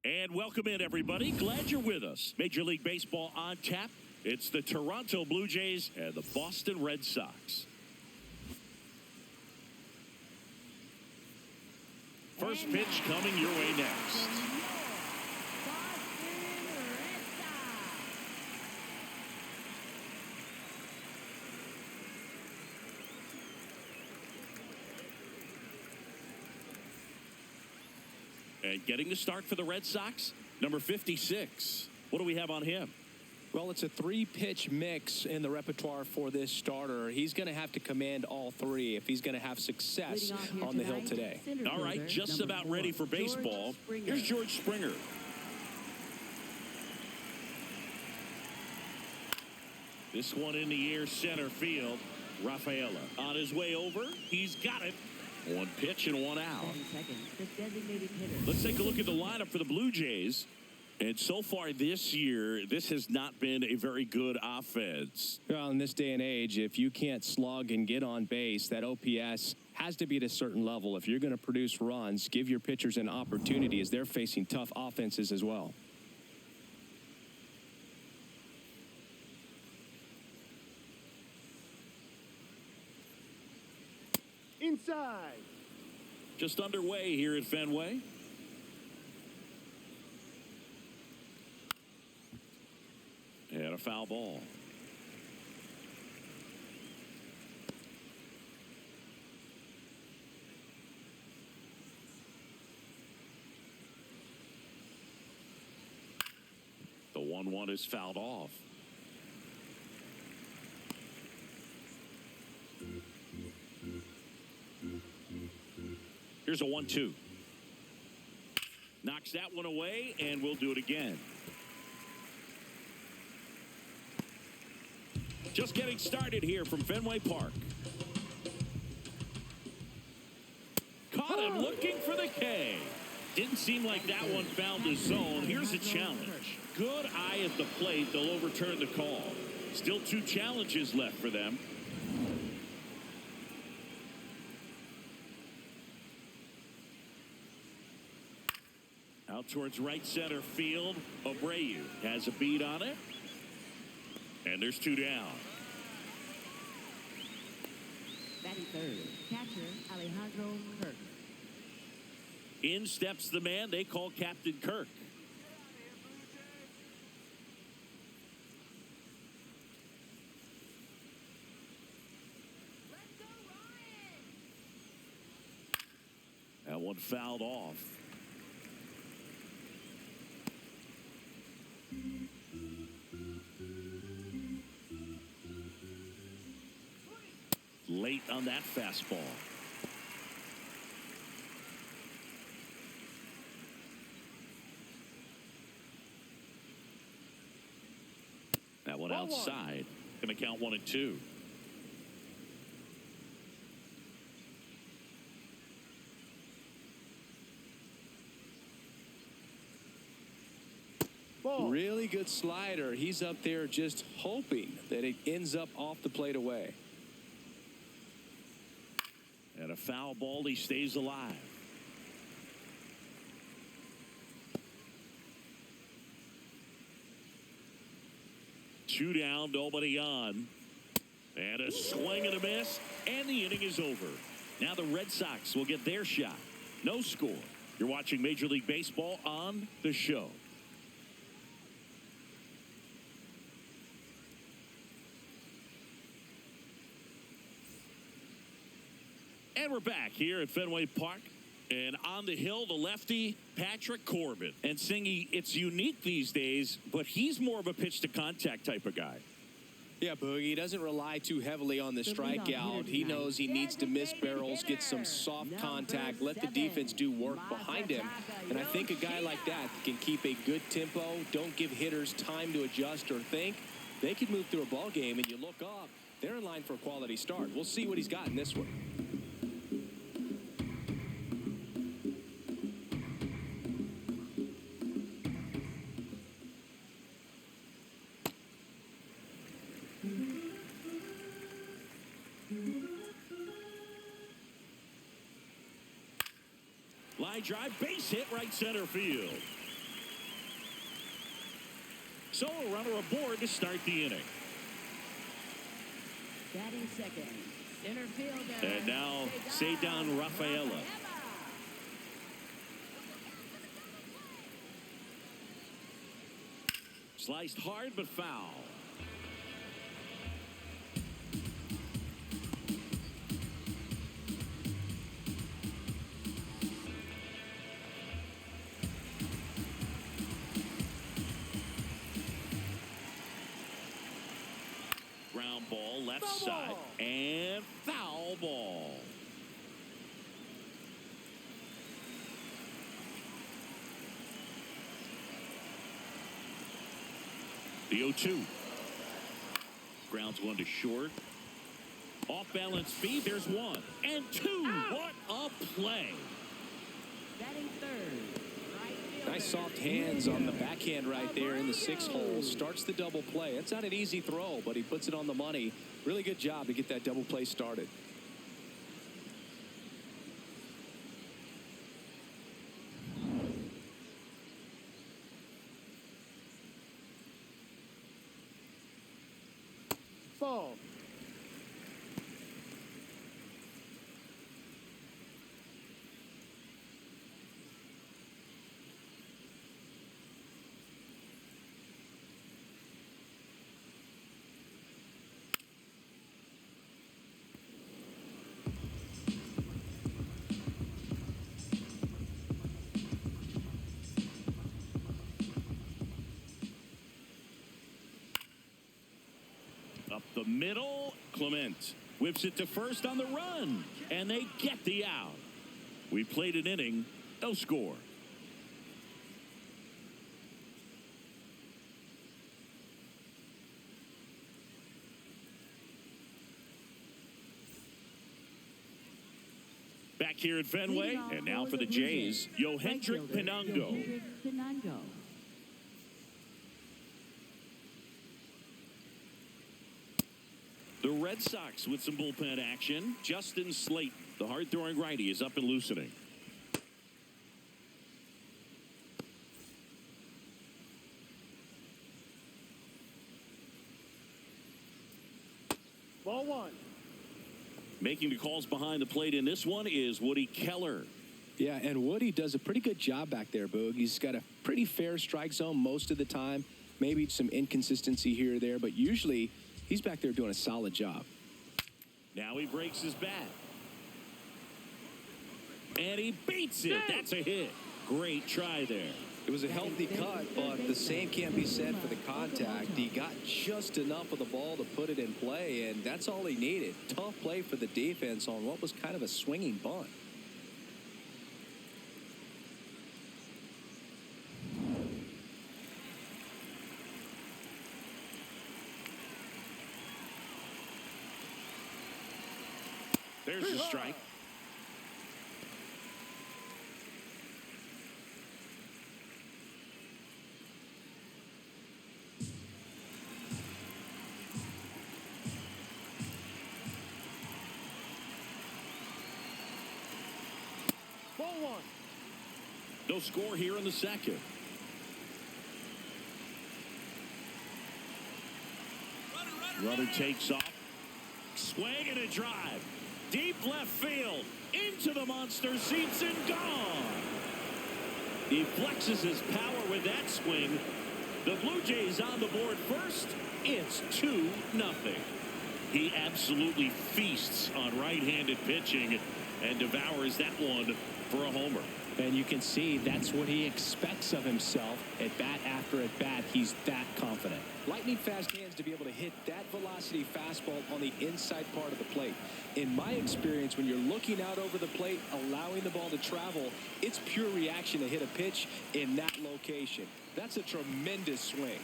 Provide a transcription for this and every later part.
And welcome in, everybody. Glad you're with us. Major League Baseball on tap. It's the Toronto Blue Jays and the Boston Red Sox. First pitch coming your way next. And getting the start for the Red Sox, number 56. What do we have on him? Well, it's a three-pitch mix in the repertoire for this starter. He's going to have to command all three if he's going to have success on the hill today. All right, just about ready for baseball. Here's George Springer. This one in the air, center field. Rafaela on his way over. He's got it. One pitch and one out. Let's take a look at the lineup for the Blue Jays. And so far this year, this has not been a very good offense. Well, in this day and age, if you can't slug and get on base, that OPS has to be at a certain level. If you're going to produce runs, give your pitchers an opportunity as they're facing tough offenses as well. Inside. Just underway here at Fenway. And a foul ball. The 1-1 is fouled off. Here's a 1-2. Knocks that one away, and we'll do it again. Just getting started here from Fenway Park. Caught him looking for the K. Didn't seem like that one found the zone. Here's a challenge. Good eye at the plate. They'll overturn the call. Still two challenges left for them. Out towards right center field. Abreu has a beat on it. And there's two down. Batting third, catcher Alejandro Kirk. In steps the man they call Captain Kirk. That one fouled off. Late on that fastball. That one outside. Going to count 1-2. Really good slider. He's up there just hoping that it ends up off the plate away. And a foul ball. He stays alive. Two down, nobody on. And a swing and a miss, and the inning is over. Now the Red Sox will get their shot. No score. You're watching Major League Baseball on The Show. And we're back here at Fenway Park. And on the hill, the lefty, Patrick Corbin. And Singy, it's unique these days, but he's more of a pitch-to-contact type of guy. Yeah, Boogie, he doesn't rely too heavily on the strikeout. He knows he needs to miss barrels, get some soft contact, let the defense do work behind him. And I think a guy like that can keep a good tempo, don't give hitters time to adjust or think. They can move through a ball game, and you look up, they're in line for a quality start. We'll see what he's got in this one. Line drive, base hit, right center field. So a runner aboard to start the inning. Batting second, center fielder. And now Cedar Rafaela. Sliced hard but foul. Ground ball left side and foul ball. The 0-2. Grounds one to short. Off balance feed. There's one and two. What a play. Batting third. Nice soft hands on the backhand right there in the 6 hole. Starts the double play. It's not an easy throw, but he puts it on the money. Really good job to get that double play started. Ball. Up the middle, Clement whips it to first on the run, and they get the out. We played an inning, no score. Back here at Fenway, and now for the Jays, Yohendrick Pinango. The Red Sox with some bullpen action. Justin Slate, the hard-throwing righty, is up and loosening. Ball one. Making the calls behind the plate in this one is Woody Keller. Yeah, and Woody does a pretty good job back there, Boog. He's got a pretty fair strike zone most of the time. Maybe some inconsistency here or there, but usually he's back there doing a solid job. Now he breaks his bat. And he beats it. That's a hit. Great try there. It was a healthy cut, but the same can't be said for the contact. He got just enough of the ball to put it in play, and that's all he needed. Tough play for the defense on what was kind of a swinging bunt. There's the strike. Ball one. No score here in the second. Runner takes off. Swing and a drive. Deep left field. Into the monster seats and gone. He flexes his power with that swing. The Blue Jays on the board first. It's 2-0. He absolutely feasts on right-handed pitching and devours that one for a homer. And you can see that's what he expects of himself at bat after at bat. He's that confident. Lightning fast hands to be able to hit that velocity fastball on the inside part of the plate. In my experience, when you're looking out over the plate, allowing the ball to travel, it's pure reaction to hit a pitch in that location. That's a tremendous swing.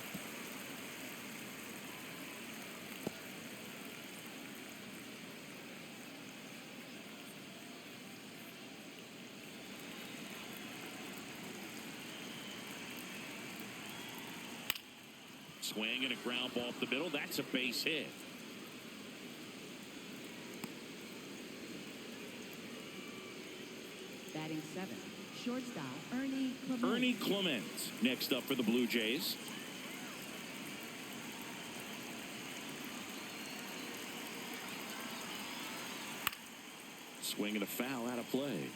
Swing and a ground ball up the middle. That's a base hit. Batting seven, shortstop Ernie Clement. Ernie Clement next up for the Blue Jays. Swing and a foul out of play.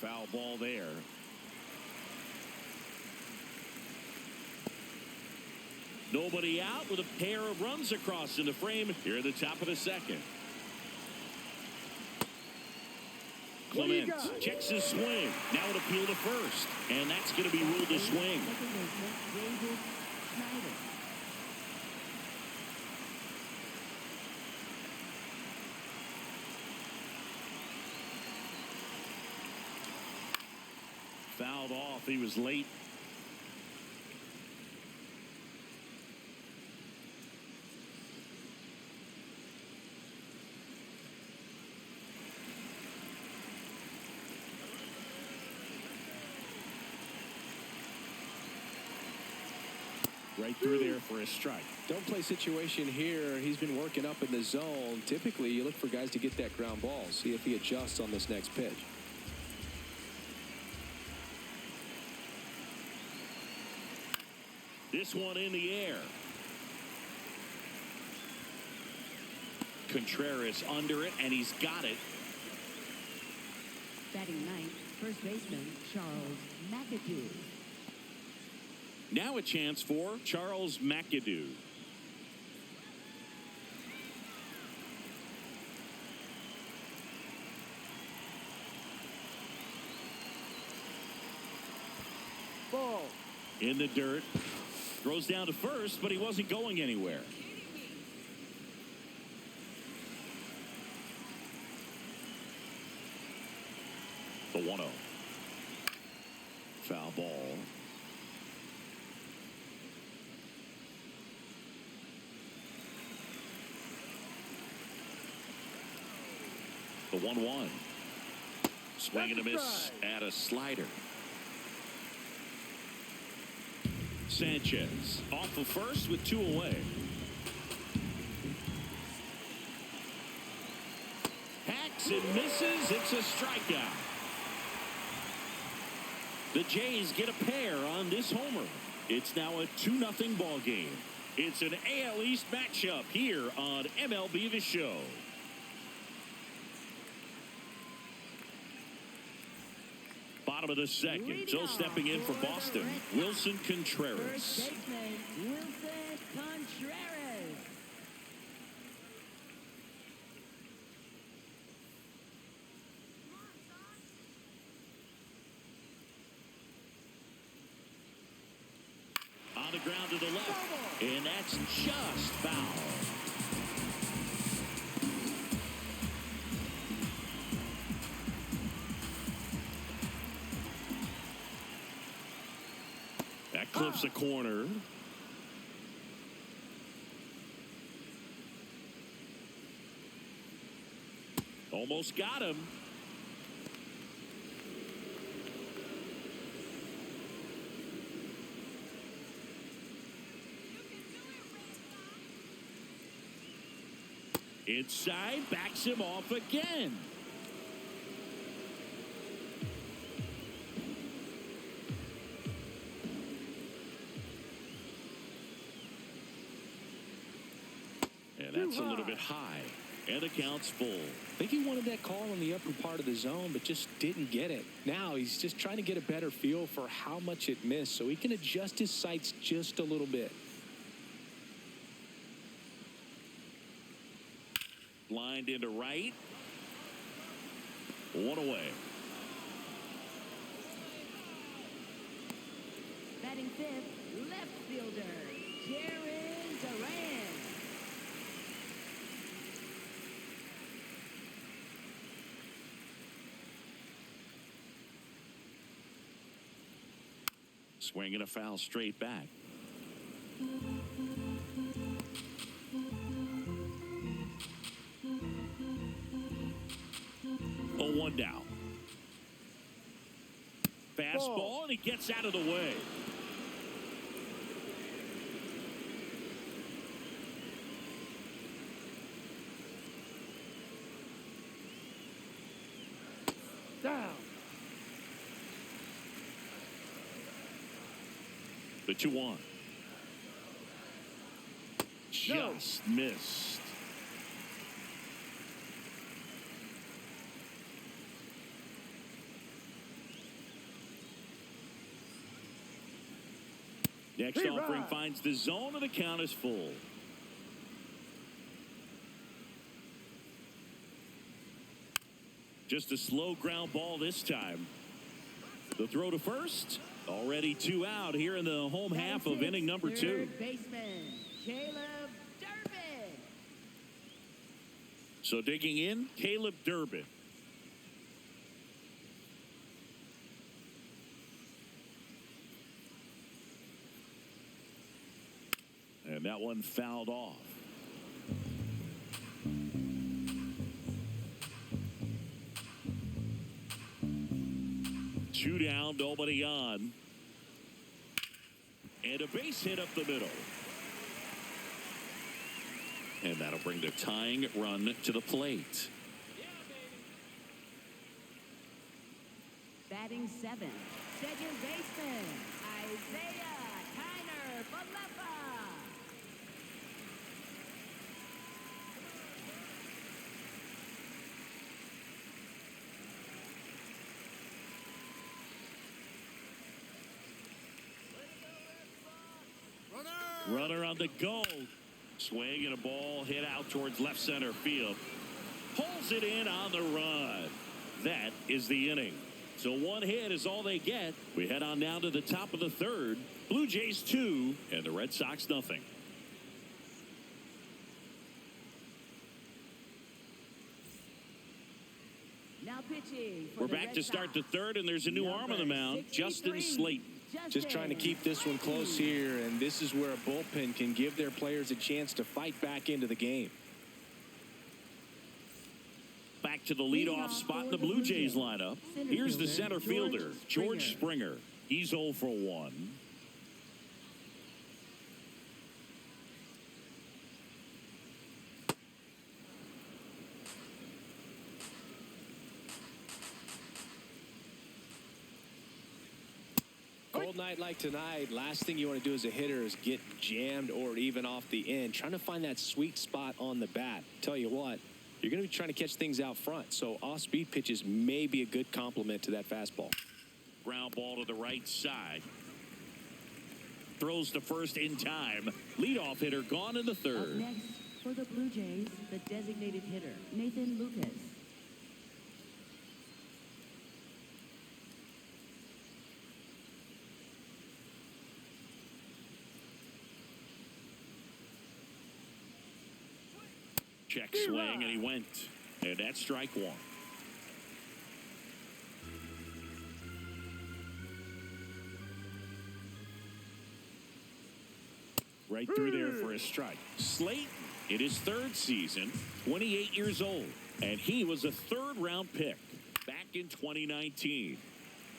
Foul ball there. Nobody out with a pair of runs across in the frame here at the top of the second. Clement checks his swing. Now an appeal to first. And that's going to be ruled a swing. Fouled off. He was late. Right through there for a strike. Don't play situation here. He's been working up in the zone. Typically, you look for guys to get that ground ball. See if he adjusts on this next pitch. This one in the air. Contreras under it, and he's got it. Batting ninth, first baseman Charles McAdoo. Now a chance for Charles McAdoo. Ball. In the dirt. Throws down to first, but he wasn't going anywhere. The 1-0. Foul ball. The 1-1. Swing and a miss at a slider. Sanchez off of first with 2 away. Hacks and misses. It's a strikeout. The Jays get a pair on this homer. It's now a 2-0 ball game. It's an AL East matchup here on MLB The Show. Bottom of the second. So stepping in for Boston, Wilson Contreras. First baseman Wilson Contreras. On the ground to the left, and that's just foul. That clips a corner. Almost got him. Inside, backs him off again. And that's a little bit high. And the count's full. I think he wanted that call in the upper part of the zone, but just didn't get it. Now he's just trying to get a better feel for how much it missed so he can adjust his sights just a little bit. Lined into right. 1 away. Batting fifth, left fielder Jared Duran. Swinging a foul straight back. Oh, 1 down. Fastball, and he gets out of the way. down. The 2-1. Just missed. Next offering finds the zone, and the count is full. Just a slow ground ball this time. The throw to first. Already 2 out here in the home half of inning number 2. Third baseman, Caleb Durbin. So digging in, Caleb Durbin. And that one fouled off. Two down, nobody on. And a base hit up the middle. And that'll bring the tying run to the plate. Batting 7th, second baseman, Isaiah Kiner-Falefa. Runner on the go. Swing and a ball hit out towards left center field. Pulls it in on the run. That is the inning. So 1 hit is all they get. We head on down to the top of the 3rd. Blue Jays 2 and the Red Sox nothing. Now pitching. We're back to start the 3rd, and there's a new arm on the mound, Justin Slayton. Just trying to keep this one close here, and this is where a bullpen can give their players a chance to fight back into the game. Back to the leadoff spot in the Blue Jays lineup. Here's the center fielder, George Springer. He's 0 for 1. Cold night like tonight, last thing you want to do as a hitter is get jammed or even off the end. Trying to find that sweet spot on the bat. Tell you what, you're going to be trying to catch things out front. So off-speed pitches may be a good complement to that fastball. Ground ball to the right side. Throws to first in time. Leadoff hitter gone in the 3rd. Up next for the Blue Jays, the designated hitter, Nathan Lucas. Check swing, and he went. And that's strike 1. Right through there for a strike. Slayton in his 3rd season, 28 years old. And he was a 3rd-round pick back in 2019.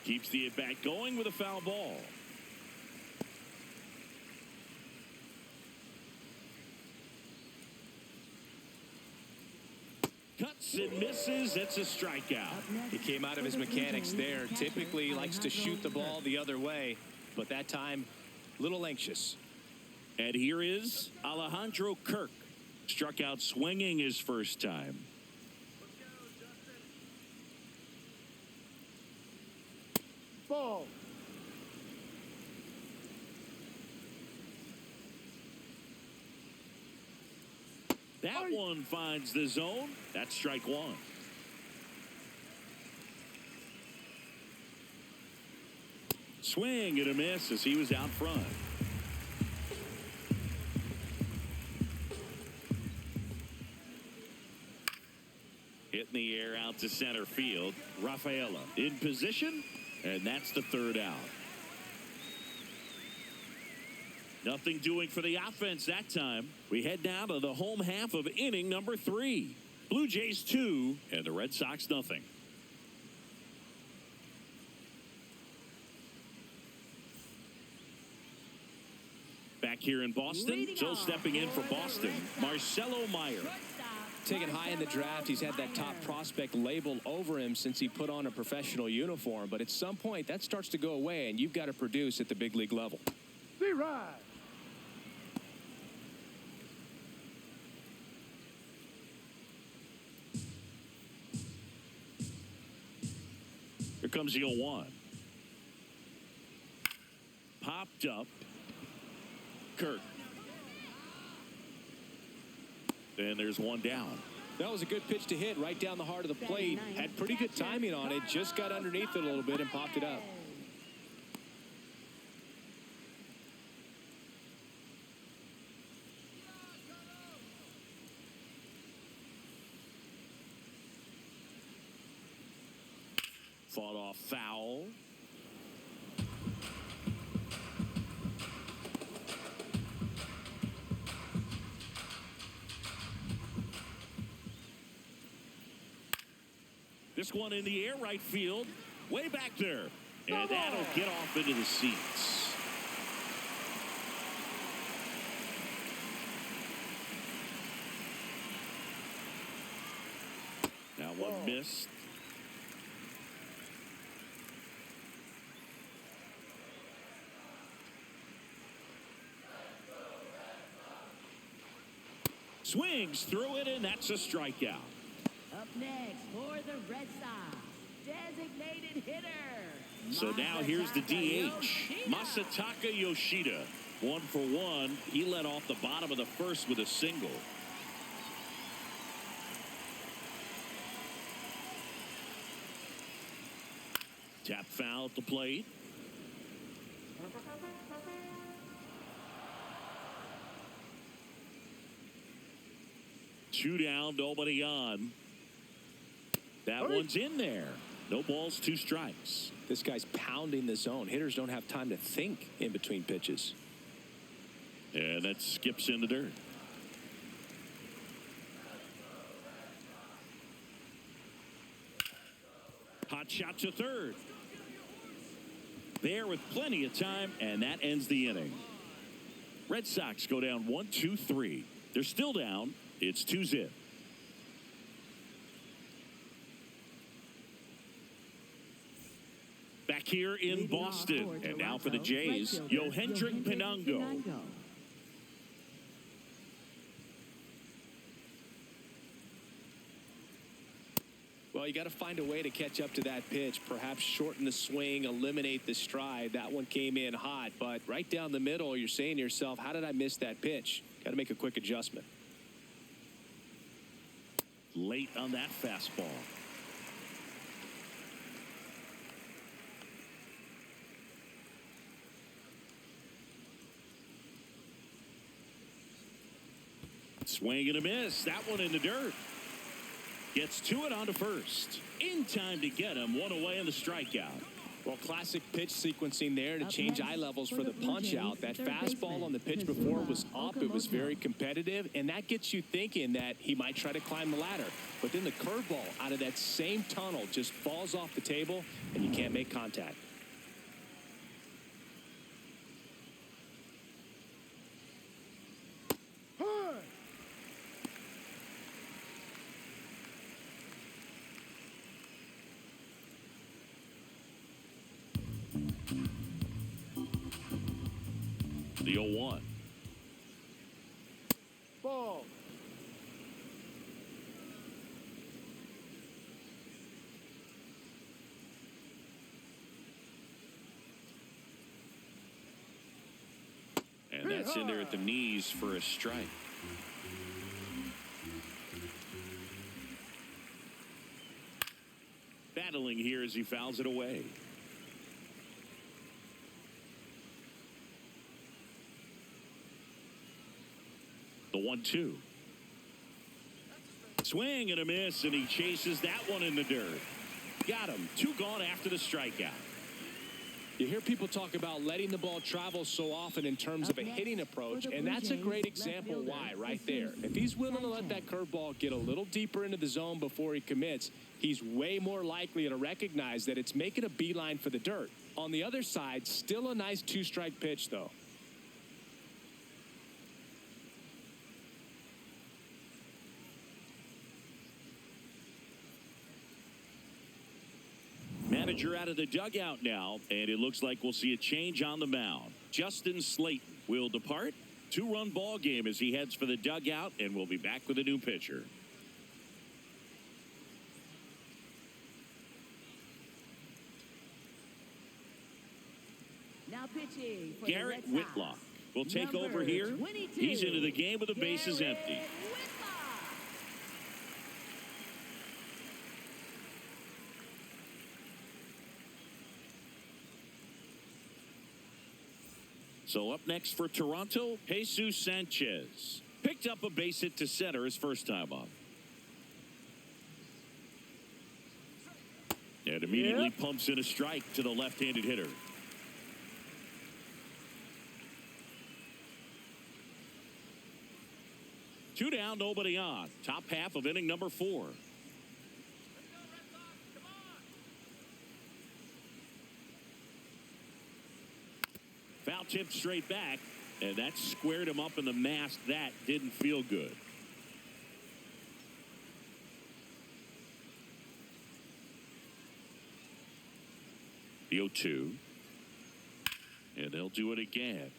Keeps the at-bat going with a foul ball. Cuts and misses. It's a strikeout. He came out of his mechanics there. Typically likes to shoot the ball the other way, but that time, a little anxious. And here is Alejandro Kirk. Struck out swinging his first time. Ball. That one finds the zone. That's strike 1. Swing and a miss as he was out front. Hit in the air out to center field. Rafaela in position, and that's the 3rd out. Nothing doing for the offense that time. We head down to the home half of inning number 3. Blue Jays 2 and the Red Sox nothing. Back here in Boston, still stepping in for Boston, Marcelo Meyer. taken high in the draft. He's had that top prospect label over him since he put on a professional uniform. But at some point, that starts to go away, and you've got to produce at the big league level. D-Ride. Here comes the 0-1. Popped up. Kirk. And there's one down. That was a good pitch to hit right down the heart of the plate. Had pretty good timing on it. Just got underneath it a little bit and popped it up. Fought off foul. This one in the air, right field, way back there. And that'll get off into the seats. Now one missed. Swings through it, and that's a strikeout. Up next for the Red Sox, designated hitter. So now here's the DH, Masataka Yoshida. 1 for 1. He led off the bottom of the first with a single. Tap foul at the plate. Two down, nobody on. That one's in there. No balls, 2 strikes. This guy's pounding the zone. Hitters don't have time to think in between pitches. And that skips in the dirt. Hot shot to third. There with plenty of time, and that ends the inning. Red Sox go down 1-2-3. They're still down. It's 2-0. Back here in Boston, and now for the Jays, Yohendrick Pinango. Well, you got to find a way to catch up to that pitch. Perhaps shorten the swing, eliminate the stride. That one came in hot, but right down the middle, you're saying to yourself, how did I miss that pitch? Got to make a quick adjustment. Late on that fastball. Swing and a miss. That one in the dirt. Gets to it onto first. In time to get him. One away on the strikeout. Well, classic pitch sequencing there to change eye levels for the punch out. That fastball on the pitch before was up. It was very competitive, and that gets you thinking that he might try to climb the ladder. But then the curveball out of that same tunnel just falls off the table, and you can't make contact. The 0-1. Ball. And that's in there at the knees for a strike. Battling here as he fouls it away. The 1-2. Swing and a miss, and he chases that one in the dirt. Got him. 2 gone after the strikeout. You hear people talk about letting the ball travel so often in terms of a hitting approach, and that's a great example why right there. If he's willing to let that curveball get a little deeper into the zone before he commits, he's way more likely to recognize that it's making a beeline for the dirt. On the other side, still a nice 2-strike pitch, though. manager out of the dugout now, and it looks like we'll see a change on the mound. Justin Slayton will depart. 2-run ball game as he heads for the dugout, and we'll be back with a new pitcher. Now pitching for Garrett the Red Sox, Whitlock will take number over here. 22, He's into the game with the bases empty. Whitlock. So up next for Toronto, Jesus Sanchez. Picked up a base hit to center his first time up. And immediately pumps in a strike to the left-handed hitter. Two down, nobody on. Top half of inning number 4. Foul tip straight back, and that squared him up in the mask. That didn't feel good. The 0-2. And they'll do it again.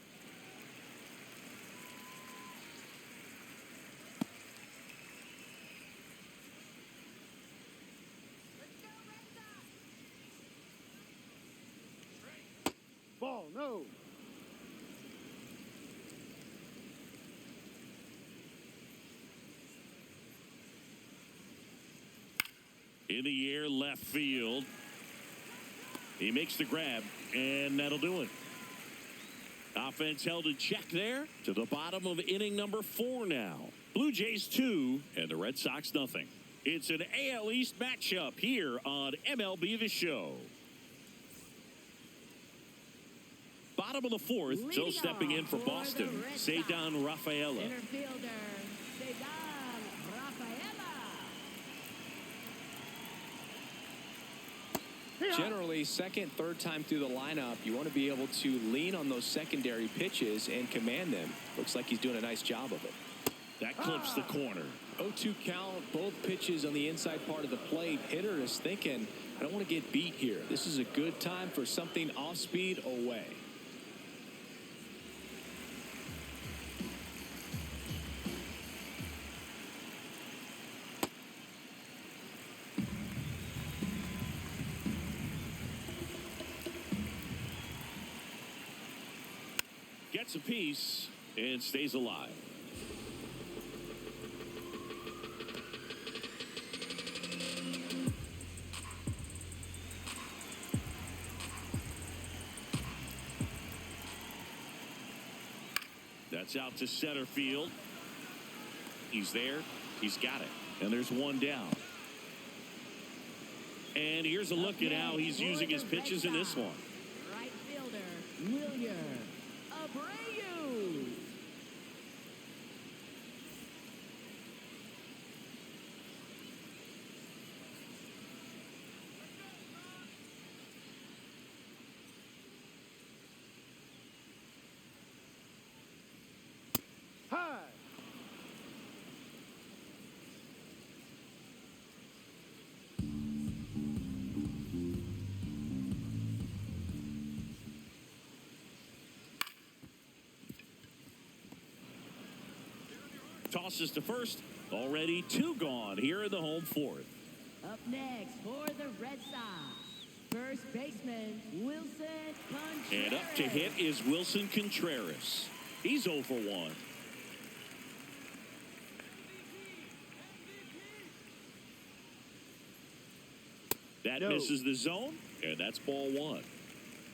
Ball, no. In the air, left field. He makes the grab, and that'll do it. Offense held in check there to the bottom of inning number 4 now. Blue Jays 2 and the Red Sox nothing. It's an AL East matchup here on MLB The Show. Bottom of the 4th, so stepping in for Boston, Cedar Rafaela. Center fielder, Cedar Rafaela. Generally, second, third time through the lineup, you want to be able to lean on those secondary pitches and command them. Looks like he's doing a nice job of it. That clips the corner. 0-2 count, both pitches on the inside part of the plate. Hitter is thinking, I don't want to get beat here. This is a good time for something off speed away. Gets a piece and stays alive. That's out to center field. He's there. He's got it. And there's one down. And here's a look at how he's using his pitches in this one. Right fielder, William Abreu. High. Tosses to first. Already 2 gone here in the home 4th. Up next for the Red Sox, first baseman Wilson Contreras. And up to hit is Wilson Contreras. He's 0 for 1. That misses the zone, and that's ball 1.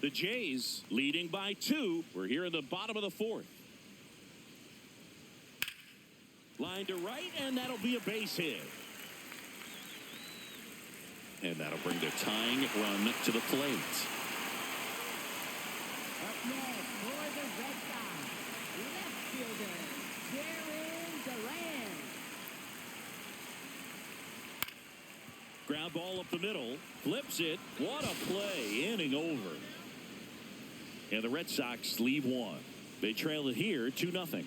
The Jays leading by 2. We're here in the bottom of the 4th. Line to right, and that'll be a base hit. And that'll bring the tying run to the plate. Up next for the Red Sox, left fielder Darren Duran. Ground ball up the middle, flips it. What a play, inning over. And the Red Sox leave 1. They trail it here 2-0.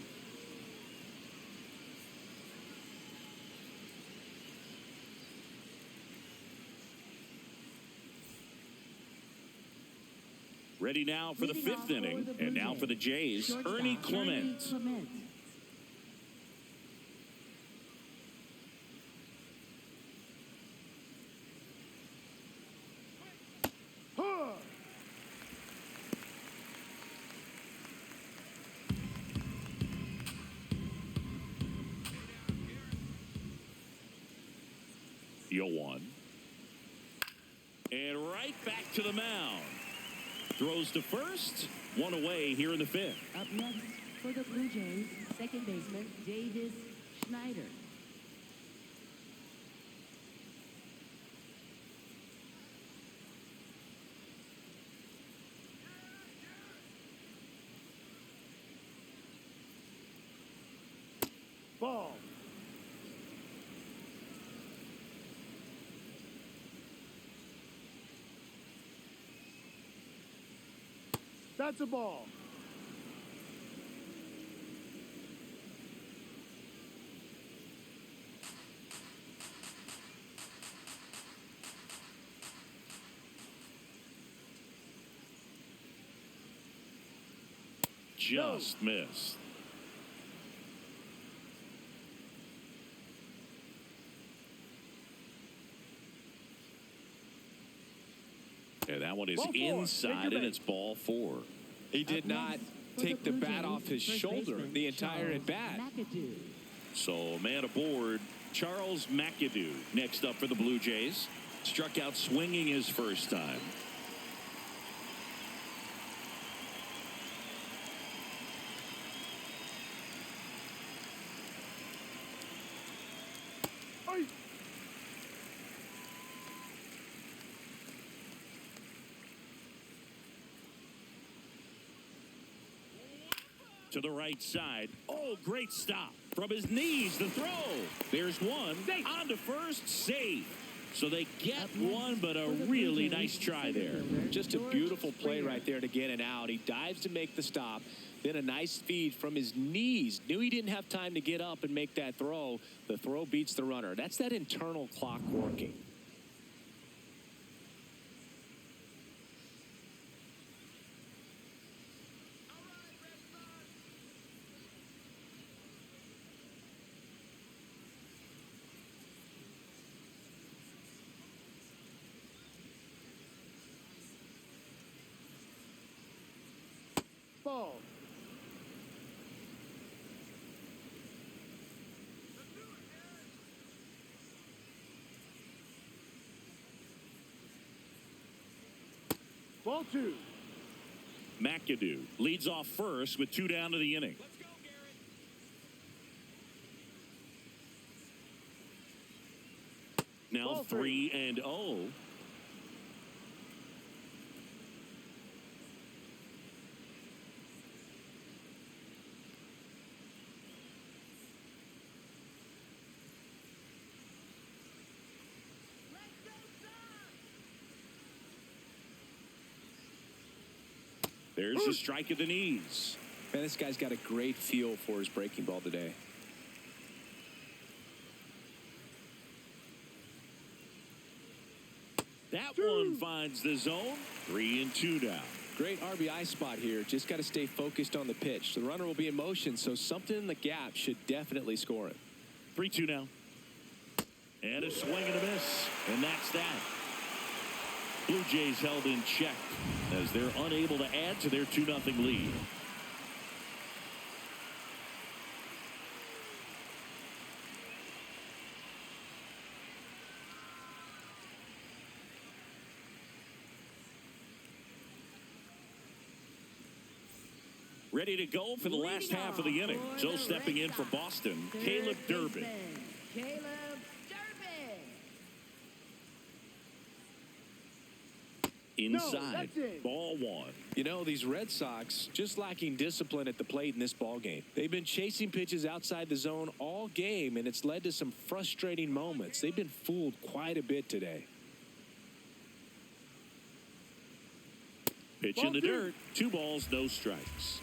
Ready now for the Leading off fifth for inning. the Blue And now Jays, for the Jays, shortstop, Ernie Clement. Huh. The 0-1. And right back to the mound. Throws to first. One away here in the fifth. Up next for the Blue Jays, second baseman Davis Schneider. Ball. That's a ball. Just missed. And that one is Ball four. inside, Take your and it's ball 4. He did not take the bat off his First shoulder baseman, the entire Charles at bat. McAdoo. So man aboard, Charles McAdoo. Next up for the Blue Jays. Struck out swinging his first time. Ay. To the right side. Oh, great stop. From his knees, the throw. There's one. On to first, safe. So they get Up next one, but a for the Blue really Jays, nice try there. fielder, Just a George beautiful play Springer. right there to get it out. He dives to make the stop. Then a nice feed from his knees. Knew he didn't have time to get up and make that throw. The throw beats the runner. That's that internal clock working. Ball. Ball 2. McAdoo leads off first with 2 down to the inning. Now Ball 3 and 0. There's a strike at the knees. Man, this guy's got a great feel for his breaking ball today. That one finds the zone. 3 and 2 down. Great RBI spot here. Just got to stay focused on the pitch. The runner will be in motion, so something in the gap should definitely score it. 3-2 now. And a swing and a miss. And that's that. Blue Jays held in check as they're unable to add to their 2-0 lead. Ready to go for the last half of the inning. So stepping in for Boston, Caleb Durbin. Caleb Durbin. Inside, that's it. ball 1. You know, these Red Sox just lacking discipline at the plate in this ball game. They've been chasing pitches outside the zone all game, and it's led to some frustrating moments. They've been fooled quite a bit today. Pitch Ball in the 2. dirt. 2 balls, no strikes.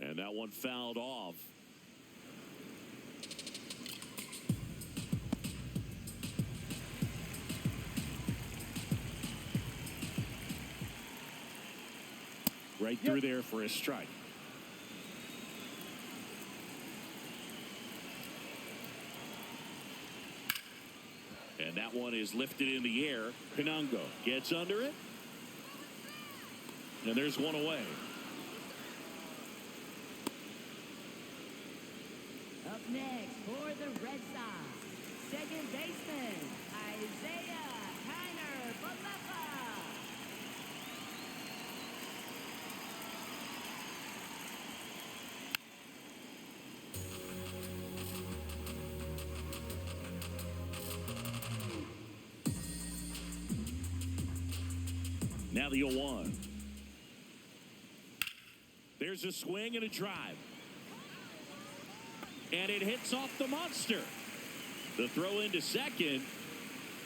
And that one fouled off. Right through there for a strike. And that one is lifted in the air. Pinango gets under it. And there's one away. Up next for the Red Sox, second baseman, Isaiah Kiner-Falefa. Now the 0-1. There's a swing and a drive. And it hits off the monster. The throw into second.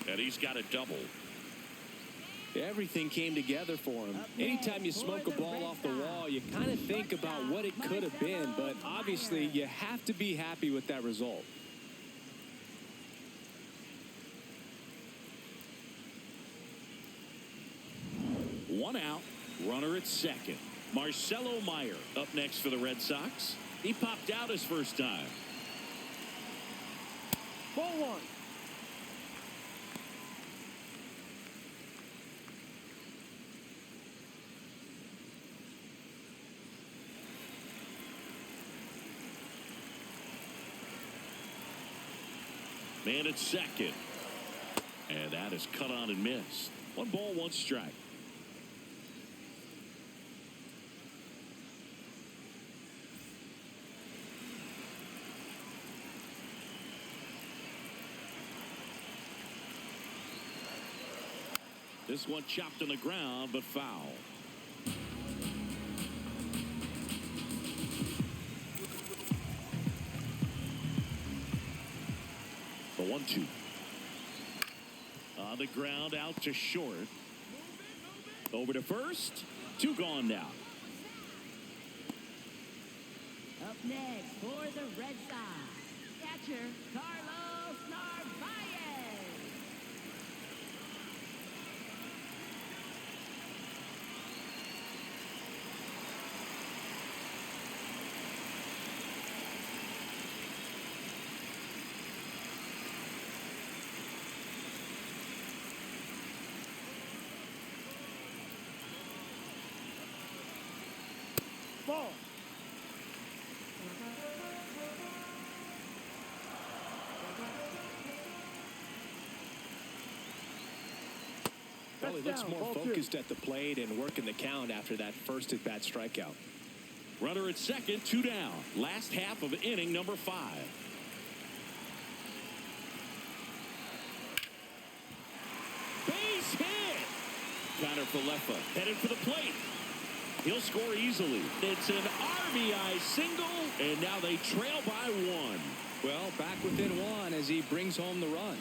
And he's got a double. Everything came together for him. Anytime you smoke a ball off the wall, you kind of think about what it could have been. But obviously, you have to be happy with that result. One out, runner at second. Marcelo Meyer up next for the Red Sox. He popped out his first time. Ball one. Man at second. And that is cut on and missed. 1 ball, 1 strike. This one chopped on the ground, but foul. The 1-2. On the ground, out to short. Over to first. 2 gone now. Up next for the Red Sox, catcher Carlos Narvaez. Ball. Well, he looks down, more ball focused at the plate and working the count after that first at-bat strikeout. Runner at second, 2 down. Last half of inning number 5. Base hit. Kiner-Falefa headed for the plate. He'll score easily. It's an RBI single, and now they trail by 1. Well, back within 1 as he brings home the run.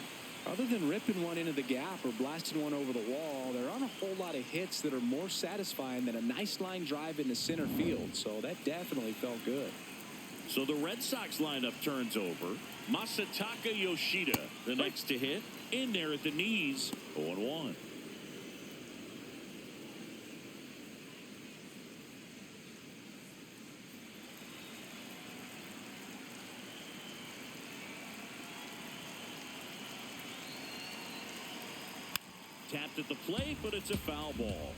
Other than ripping one into the gap or blasting one over the wall, there aren't a whole lot of hits that are more satisfying than a nice line drive into center field. So that definitely felt good. So the Red Sox lineup turns over. Masataka Yoshida, the next to hit. In there at the knees, 0-1. Tapped at the plate, but it's a foul ball.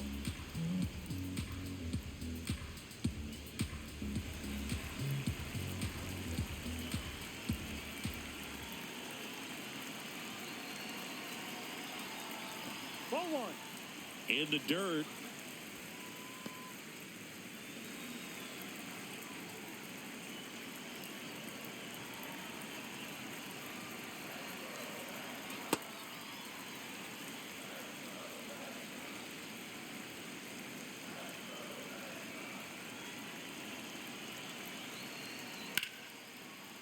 Ball one. In the dirt.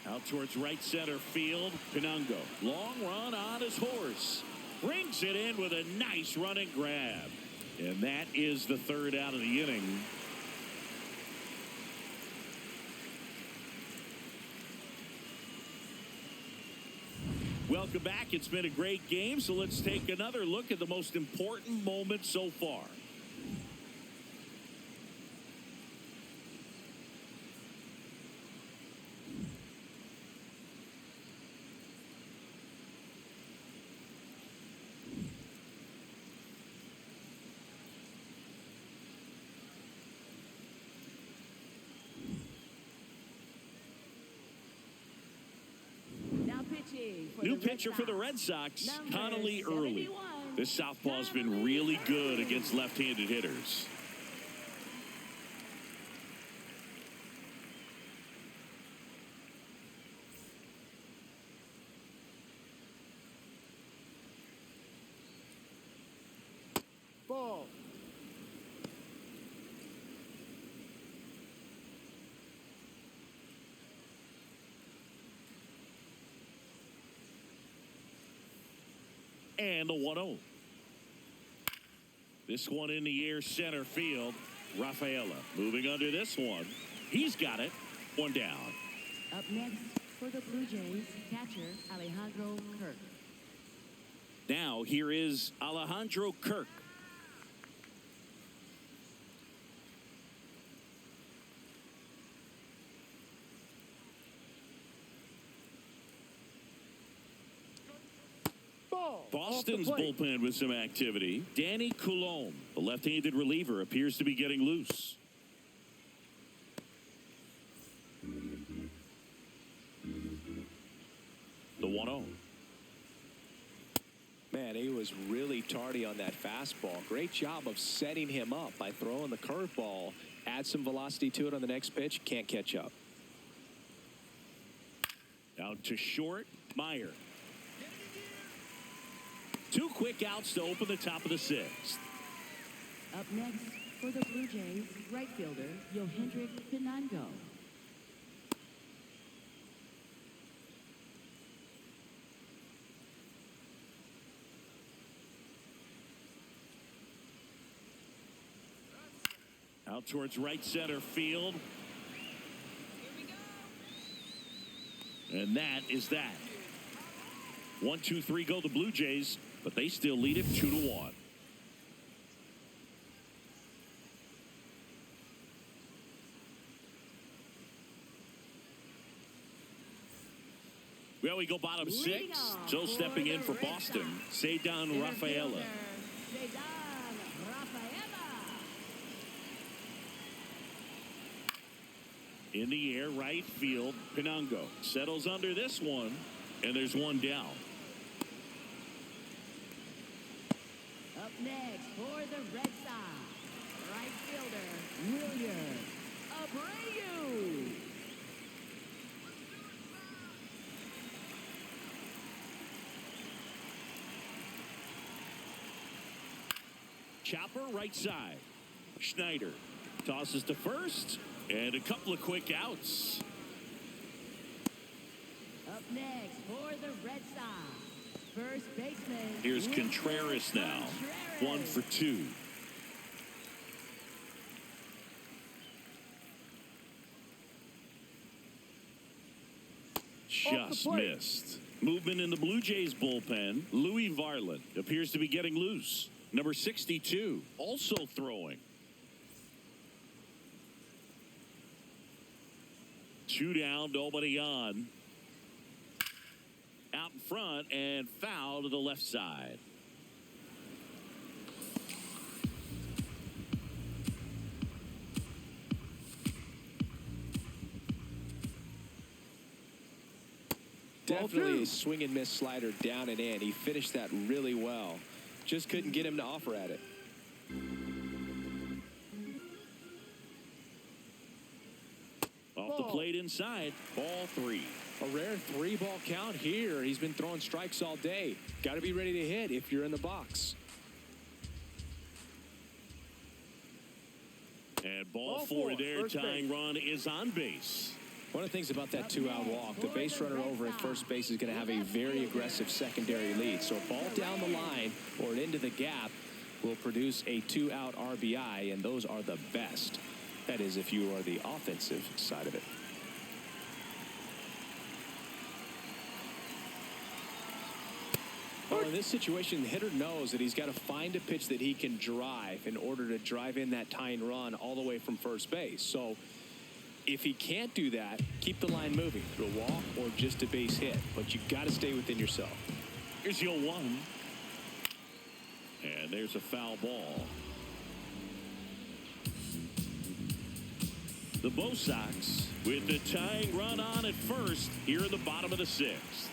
Out towards right center field. Pinango. Long run on his horse. Brings it in with a nice running grab. And that is the 3rd out of the inning. Welcome back. It's been a great game, so let's take another look at the most important moment so far. Pitching for New the Red pitcher for the Red Sox, Number Connolly early. 71, This southpaw's been really good against left-handed hitters. Ball. And the 1-0. This one in the air center field. Rafaela moving under this one. He's got it. One down. Up next for the Blue Jays, catcher Alejandro Kirk. Now here is Alejandro Kirk. Ball. Boston's Off the plate. bullpen with some activity. Danny Coulombe, the left-handed reliever, appears to be getting loose. The 1-0. Man, he was really tardy on that fastball. Great job of setting him up by throwing the curveball. Add some velocity to it on the next pitch. Can't catch up. Out to short, Meyer. 2 quick outs to open the top of the 6th. Up next for the Blue Jays, right fielder Yohendrick Pinango. Out towards right center field. And that is that. 1, 2, 3 go the Blue Jays, but they still lead it 2-1. Well, we go bottom 6. So stepping in for Boston, Cedar Rafaela. In the air, right field, Pinango settles under this one, and there's one down. Up next for the Red Sox, right fielder William Abreu. Chopper right side. Schneider tosses to first, and a couple of quick outs. Up next for the Red Sox, first baseman. Here's Contreras now. 1 for 2. Just missed. Movement in the Blue Jays bullpen. Louis Varland appears to be getting loose. Number 62 also throwing. 2 down, nobody on. Out in front and foul to the left side. Definitely a swing and miss slider down and in. He finished that really well. Just couldn't get him to offer at it. Off the plate inside, ball 3. A rare 3-ball count here. He's been throwing strikes all day. Got to be ready to hit if you're in the box. And ball 4 there. Tying run is on base. One of the things about that 2-out walk, the base runner over at first base is going to have a very aggressive secondary lead. So a ball down the line or into the gap will produce a 2-out RBI, and those are the best. That is, if you are the offensive side of it. Well, in this situation, the hitter knows that he's got to find a pitch that he can drive in order to drive in that tying run all the way from first base. So if he can't do that, keep the line moving through a walk or just a base hit. But you got to stay within yourself. Here's your 1. And there's a foul ball. The Bo Sox with the tying run on at first here in the bottom of the 6th.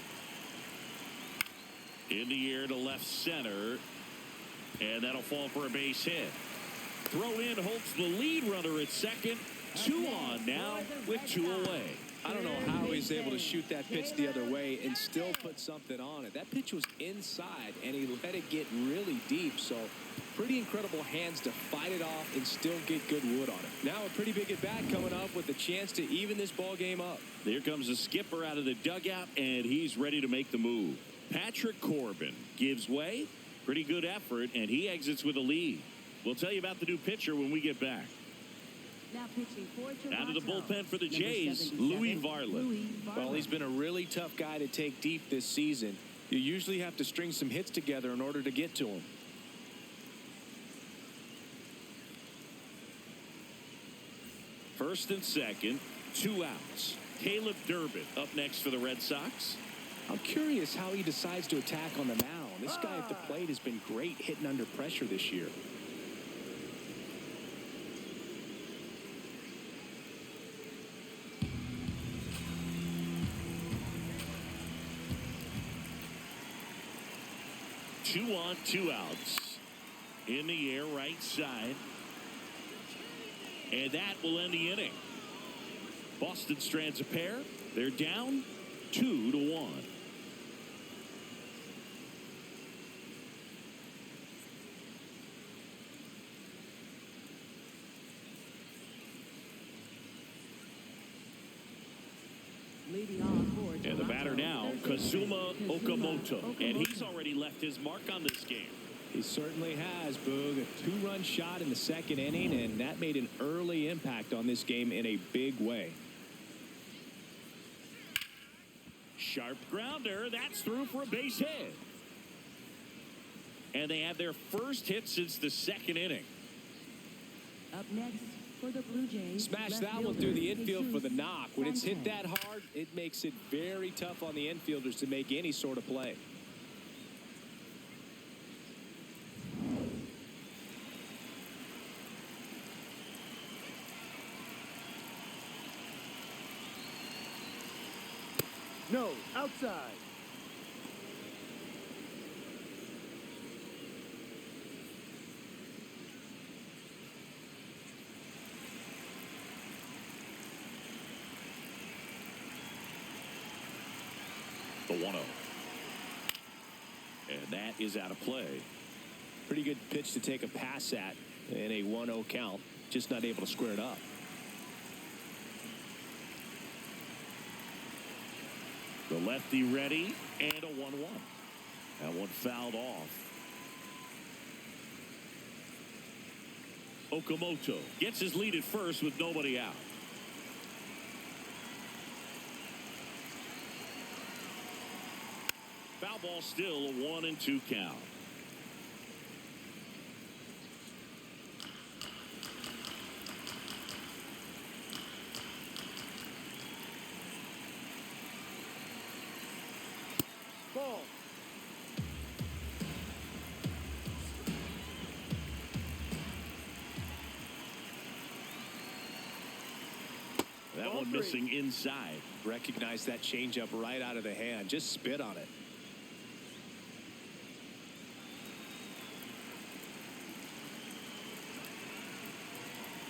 In the air to left center. And that'll fall for a base hit. Throw in halts the lead runner at second. 2 on now with 2 away. I don't know how he's able to shoot that pitch the other way and still put something on it. That pitch was inside, and he let it get really deep. So pretty incredible hands to fight it off and still get good wood on it. Now a pretty big at-bat coming up with the chance to even this ball game up. There comes the skipper out of the dugout, and he's ready to make the move. Patrick Corbin gives way. Pretty good effort, and he exits with a lead. We'll tell you about the new pitcher when we get back. Now pitching for Toronto. Out of the bullpen for the Jays, Louis Varland. Well, he's been a really tough guy to take deep this season. You usually have to string some hits together in order to get to him. First and second, 2 outs. Caleb Durbin up next for the Red Sox. I'm curious how he decides to attack on the mound. This guy at the plate has been great hitting under pressure this year. Two on, 2 outs. In the air, right side. And that will end the inning. Boston strands a pair. They're down 2-1. And the batter now, Kazuma Okamoto. And he's already left his mark on this game. He certainly has, Boog. A 2-run shot in the second inning, and that made an early impact on this game in a big way. Sharp grounder. That's through for a base hit. And they have their first hit since the second inning. Up next for the Blue Jays. Smash that one through the infield for the knock. When it's hit that hard, it makes it very tough on the infielders to make any sort of play. No, outside. The 1-0. And that is out of play. Pretty good pitch to take a pass at in a 1-0 count. Just not able to square it up. The lefty ready, and a 1-1. That one fouled off. Okamoto gets his lead at first with nobody out. Foul ball still, a 1-2 count. Ball. That one missing inside. Recognize that changeup right out of the hand. Just spit on it.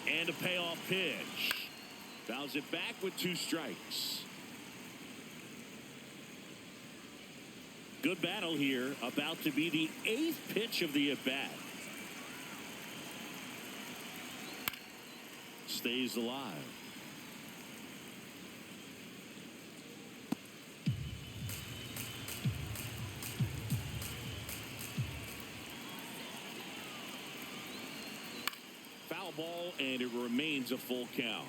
And a payoff pitch. Fouls it back with 2 strikes. Good battle here. About to be the 8th pitch of the at-bat. Stays alive. Foul ball, and it remains a full count.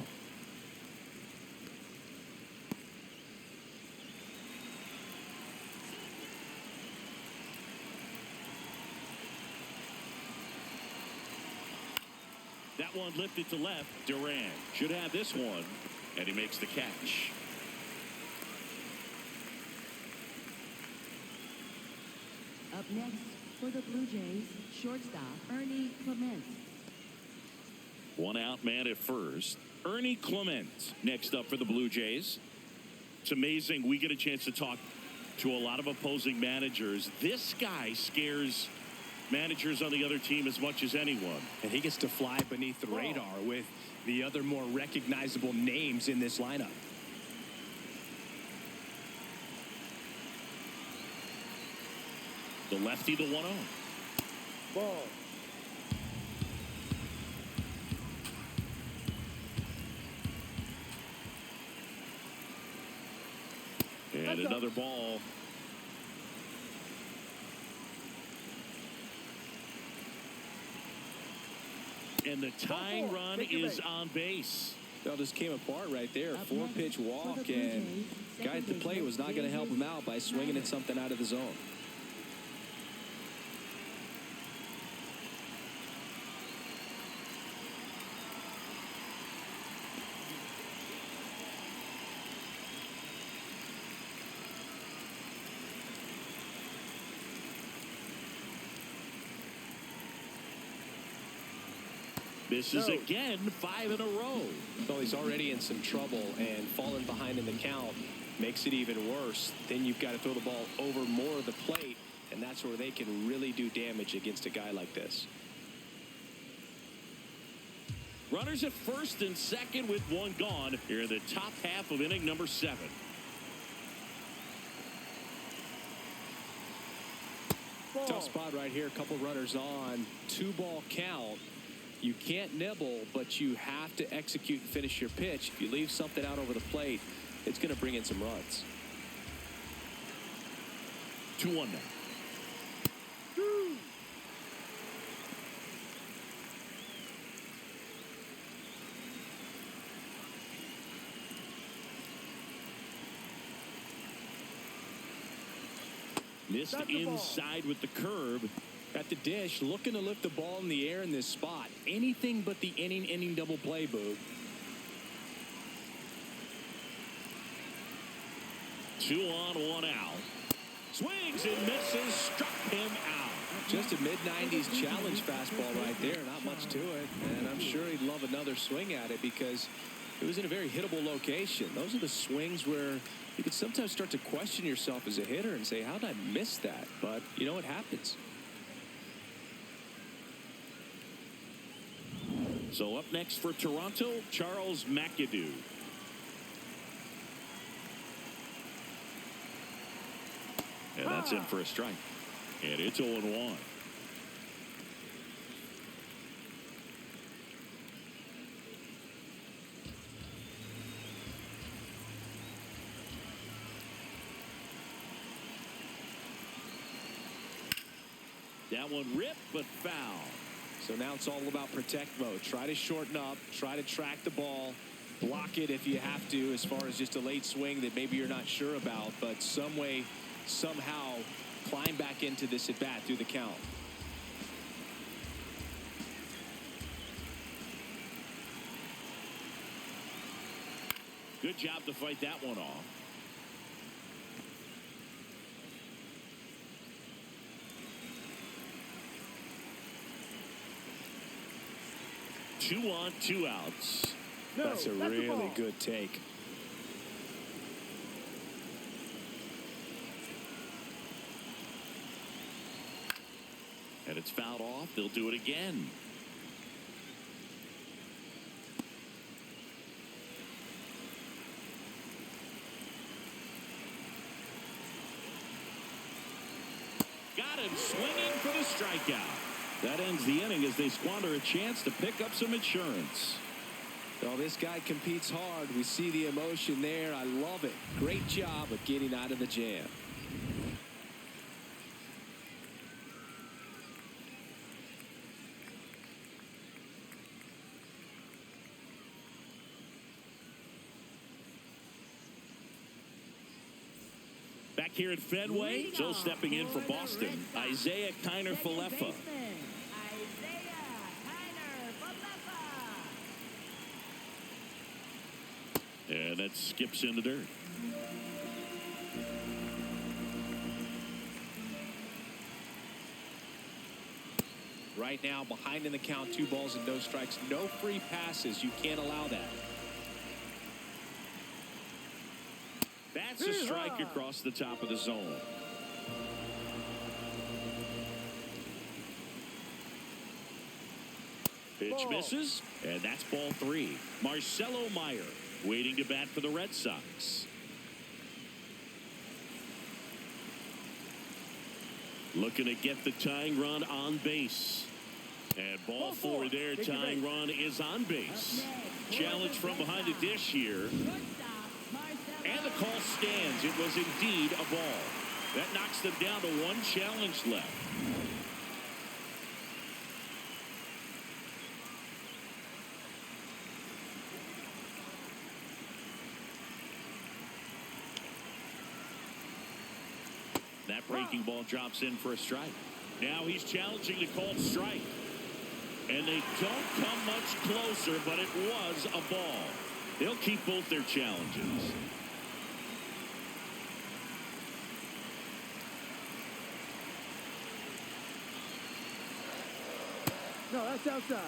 That one lifted to left. Duran should have this one, and he makes the catch. Up next for the Blue Jays, shortstop Ernie Clement. 1 out, man at first. Ernie Clement next up for the Blue Jays. It's amazing we get a chance to talk To a lot of opposing managers, this guy scares managers on the other team as much as anyone. And he gets to fly beneath the radar with the other more recognizable names in this lineup. The lefty, the 1-0. Ball. And another ball. And the tying run is on base. Well, just came apart right there. 4-pitch walk, and guy at the plate was not going to help him out by swinging at something out of the zone. This is again 5 in a row. Well, he's already in some trouble, and falling behind in the count makes it even worse. Then you've got to throw the ball over more of the plate, and that's where they can really do damage against a guy like this. Runners at first and second with one gone here in the top half of inning number 7. Ball. Tough spot right here. A couple runners on. 2-ball count. You can't nibble, but you have to execute and finish your pitch. If you leave something out over the plate, it's going to bring in some runs. 2-1 now. Missed inside with the curve. At the dish, looking to lift the ball in the air in this spot. Anything but the inning double play, Boog. 2 on, 1 out. Swings and misses, struck him out. Just a mid-90s challenge fastball right there. Not much to it. And I'm sure he'd love another swing at it because it was in a very hittable location. Those are the swings where you could sometimes start to question yourself as a hitter and say, how did I miss that? But, you know, it happens. So up next for Toronto, Charles McAdoo. And that's in for a strike. And it's 0-1. That one ripped, but foul. So now it's all about protect mode. Try to shorten up, try to track the ball, block it if you have to, as far as just a late swing that maybe you're not sure about, but some way, somehow climb back into this at bat through the count. Good job to fight that one off. Two on, 2 outs. No, that's a really good take. And it's fouled off. They'll do it again. Got him swinging for the strikeout. That ends the inning as they squander a chance to pick up some insurance. Well, this guy competes hard. We see the emotion there. I love it. Great job of getting out of the jam. Back here at Fenway, so stepping in for Boston, Isaiah Kiner-Falefa. And that skips in the dirt. Right now, behind in the count, 2 balls and no strikes. No free passes. You can't allow that. That's a strike across the top of the zone. Pitch misses, and that's ball 3. Marcelo Meyer waiting to bat for the Red Sox. Looking to get the tying run on base. And ball 4 there. Tying run is on base. Challenge from behind the dish here. And the call stands. It was indeed a ball. That knocks them down to 1 challenge left. That breaking ball drops in for a strike. Now he's challenging the called strike. And they don't come much closer, but it was a ball. They'll keep both their challenges. No, that's outside.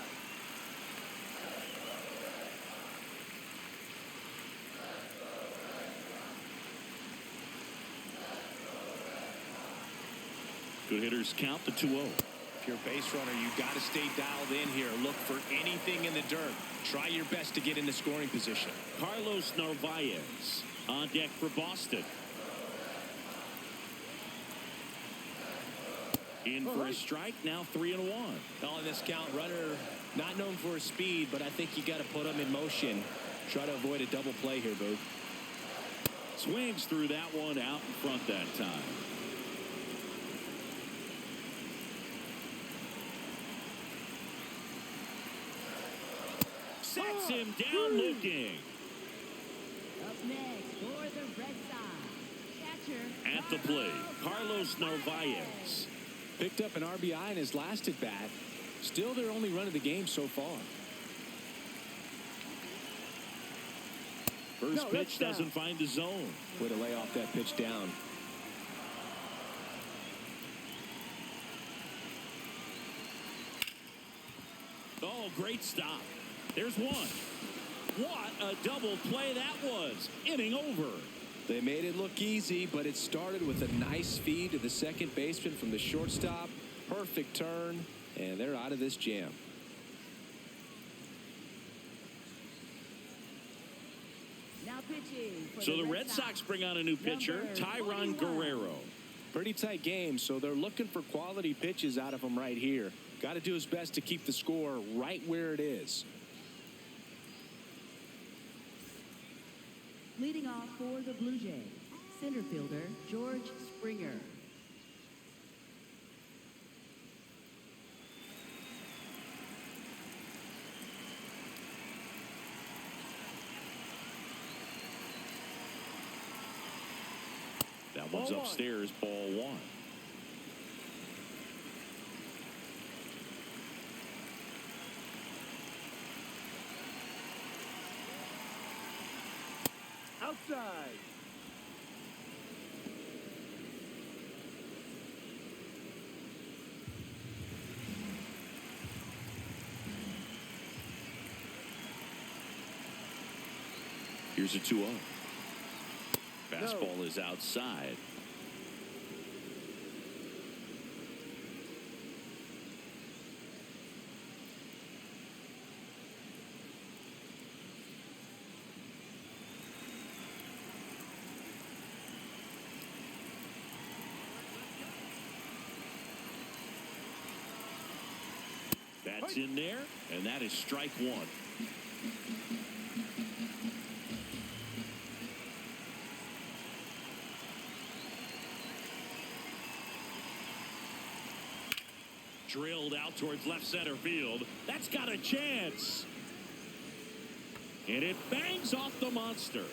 Good hitters count the 2-0. If you're a base runner, you got to stay dialed in here. Look for anything in the dirt. Try your best to get into scoring position. Carlos Narvaez on deck for Boston. In for a strike, now 3-1. On this count, runner not known for his speed, but I think you got to put him in motion. Try to avoid a double play here, Boo. Swings through that one out in front that time. Sets him down looking. Up next for the Red Sox, catcher At the plate, Carlos Narvaez. Picked up an RBI in his last at bat. Still their only run of the game so far. First pitch doesn't find the zone. Way to lay off that pitch down. Oh, great stop. There's one. What a double play that was. Inning over. They made it look easy, but it started with a nice feed to the second baseman from the shortstop. Perfect turn, and they're out of this jam. now pitching for So the Red Sox bring on a new pitcher, Tyron Guerrero. Pretty tight game, so they're looking for quality pitches out of him right here. Got to do his best to keep the score right where it is. Leading off for the Blue Jays, center fielder George Springer. That one's upstairs, ball 1. Outside. Here's a 2-0. Fastball is outside. That's in there, and that is strike 1. Drilled out towards left center field. That's got a chance. And it bangs off the monster.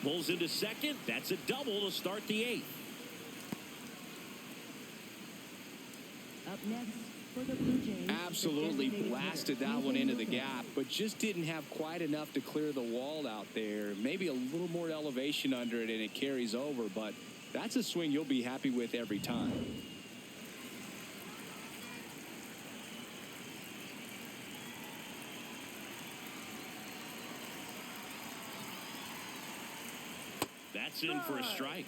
Pulls into second. That's a double to start the 8th. Up next for the Blue Jays. Absolutely blasted that one into the gap, but just didn't have quite enough to clear the wall out there. Maybe a little more elevation under it and it carries over, but that's a swing you'll be happy with every time. That's in for a strike.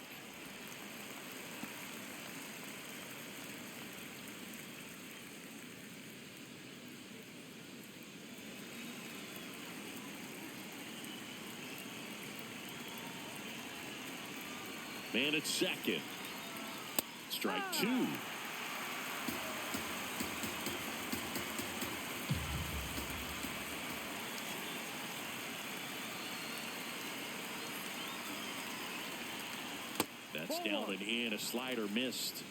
Man at second. Strike two. That's down and in. A slider missed.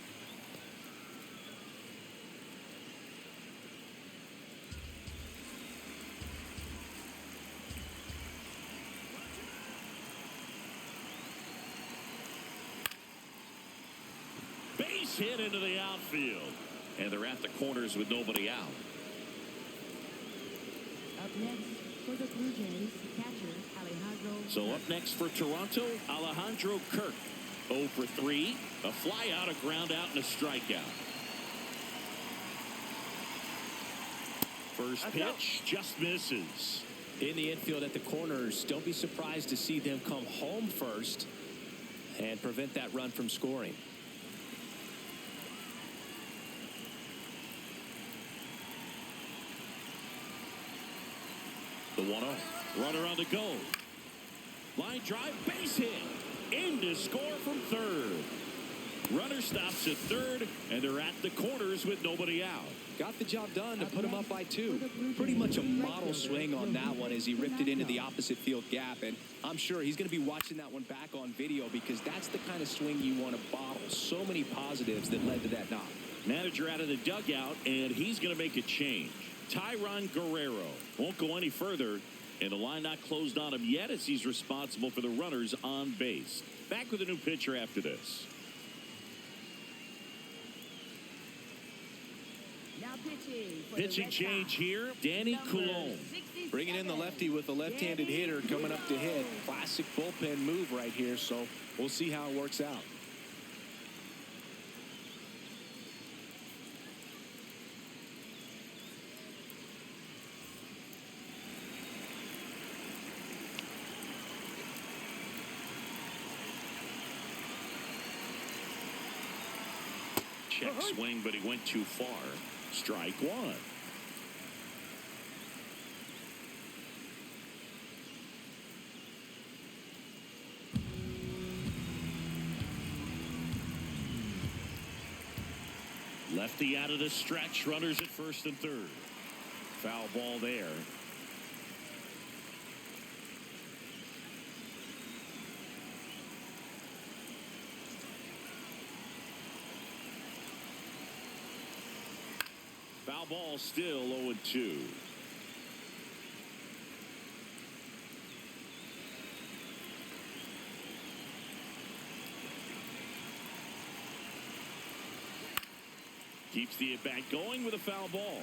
Base hit into the outfield. And they're at the corners with nobody out. Up next for the Blue Jays, catcher Alejandro. So up next for Toronto, Alejandro Kirk. 0 for 3. A fly out, a ground out, and a strikeout. First pitch just misses. In the infield at the corners, don't be surprised to see them come home first and prevent that run from scoring. The 1-0. Runner on the go. Line drive, base hit. In to score from third. Runner stops at third, and they're at the corners with nobody out. Got the job done to put him up by 2. Pretty much a model swing on that one as he ripped it into the opposite field gap. And I'm sure he's going to be watching that one back on video because that's the kind of swing you want to bottle. So many positives that led to that knock. Manager out of the dugout, and he's going to make a change. Tyron Guerrero won't go any further, and the line not closed on him yet as he's responsible for the runners on base. Back with a new pitcher after this. Now Pitching change here, Danny Coulombe. Bringing in the lefty with a left-handed hitter coming up to hit. Classic bullpen move right here, so we'll see how it works out. Check swing, but he went too far. Strike one. Lefty out of the stretch. Runners at first and third. Foul ball there. Foul ball still 0-2. Keeps the at-bat going with a foul ball.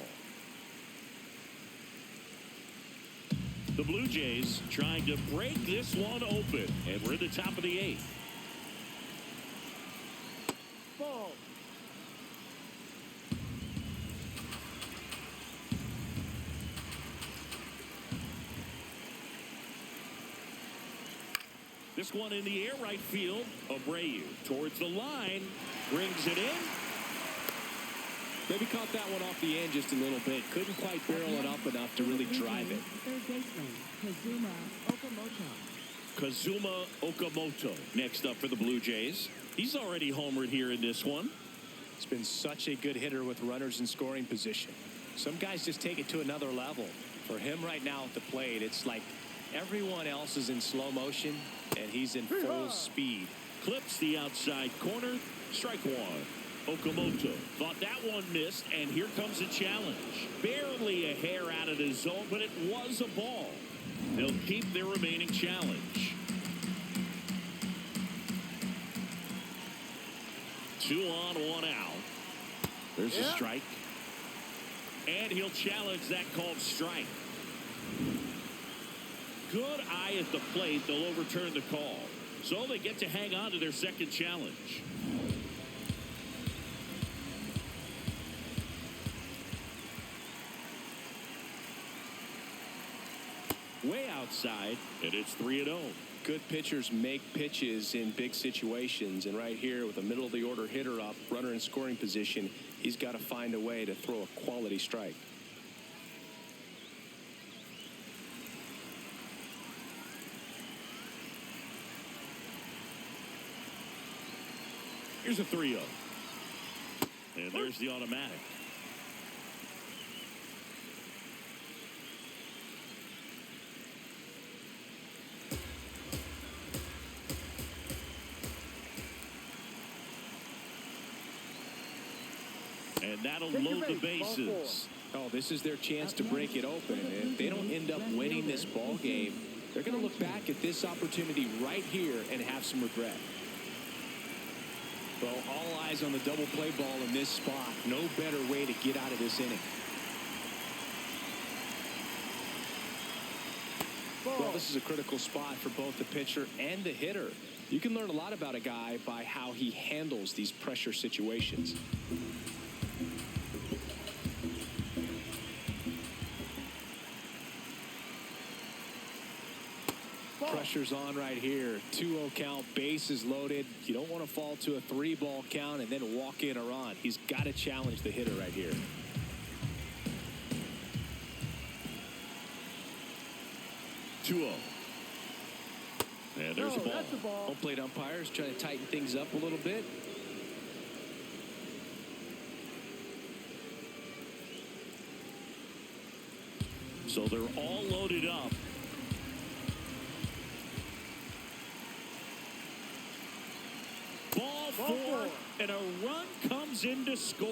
The Blue Jays trying to break this one open, and we're at the top of the 8th. Ball. This one in the air, right field. Abreu towards the line, brings it in. Maybe caught that one off the end just a little bit. Couldn't quite barrel it up enough to really drive it. Third baseman Kazuma Okamoto next up for the Blue Jays. He's already homered here in this one. He's been such a good hitter with runners in scoring position. Some guys just take it to another level. For him right now at the plate, it's like everyone else is in slow motion and he's in full speed. Clips the outside corner. Strike one. Okamoto thought that one missed, and here comes a challenge. Barely a hair out of the zone, but it was a ball. They'll keep their remaining challenge. 2 on, 1 out. There's a strike. And he'll challenge that called strike. Good eye at the plate. They'll overturn the call. So they get to hang on to their second challenge. Way outside, and it's 3-0. Good pitchers make pitches in big situations, and right here with a middle of the order hitter up, runner in scoring position, he's got to find a way to throw a quality strike. Here's a 3-0. And there's the automatic. And that'll load the bases. Oh, this is their chance to break it open. And if they don't end up winning this ball game, they're going to look back at this opportunity right here and have some regret. Well, all eyes on the double play ball in this spot. No better way to get out of this inning. Well, this is a critical spot for both the pitcher and the hitter. You can learn a lot about a guy by how he handles these pressure situations. Pressure's on right here. 2-0 count, bases loaded. You don't want to fall to a 3-ball count and then walk in a run. He's got to challenge the hitter right here. And there's a ball. That's the ball. Home plate umpires trying to tighten things up a little bit. So they're all loaded up. Ball four, and a run comes in to score.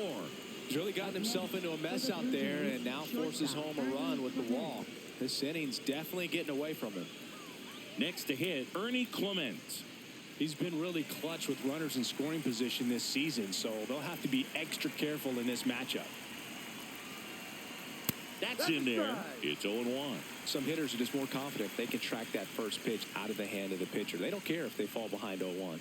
He's really gotten himself into a mess out there and now forces home a run with the wall. This inning's definitely getting away from him. Next to hit, Ernie Clement. He's been really clutch with runners in scoring position this season, so they'll have to be extra careful in this matchup. That's in there. It's 0-1. Some hitters are just more confident if they can track that first pitch out of the hand of the pitcher. They don't care if they fall behind 0-1.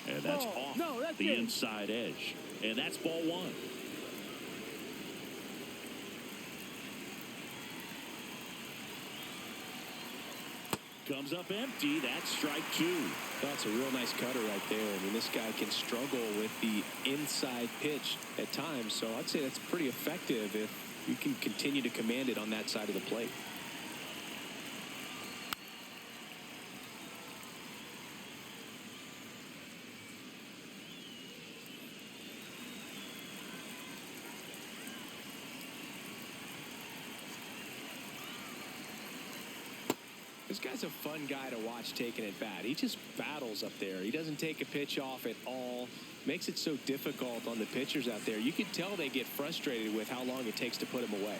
And that's off the inside edge. And that's ball one. Comes up empty. That's strike two. That's a real nice cutter right there. I mean, this guy can struggle with the inside pitch at times. So I'd say that's pretty effective if you can continue to command it on that side of the plate. This guy's a fun guy to watch taking at bat. He just battles up there. He doesn't take a pitch off at all. Makes it so difficult on the pitchers out there. You can tell they get frustrated with how long it takes to put him away.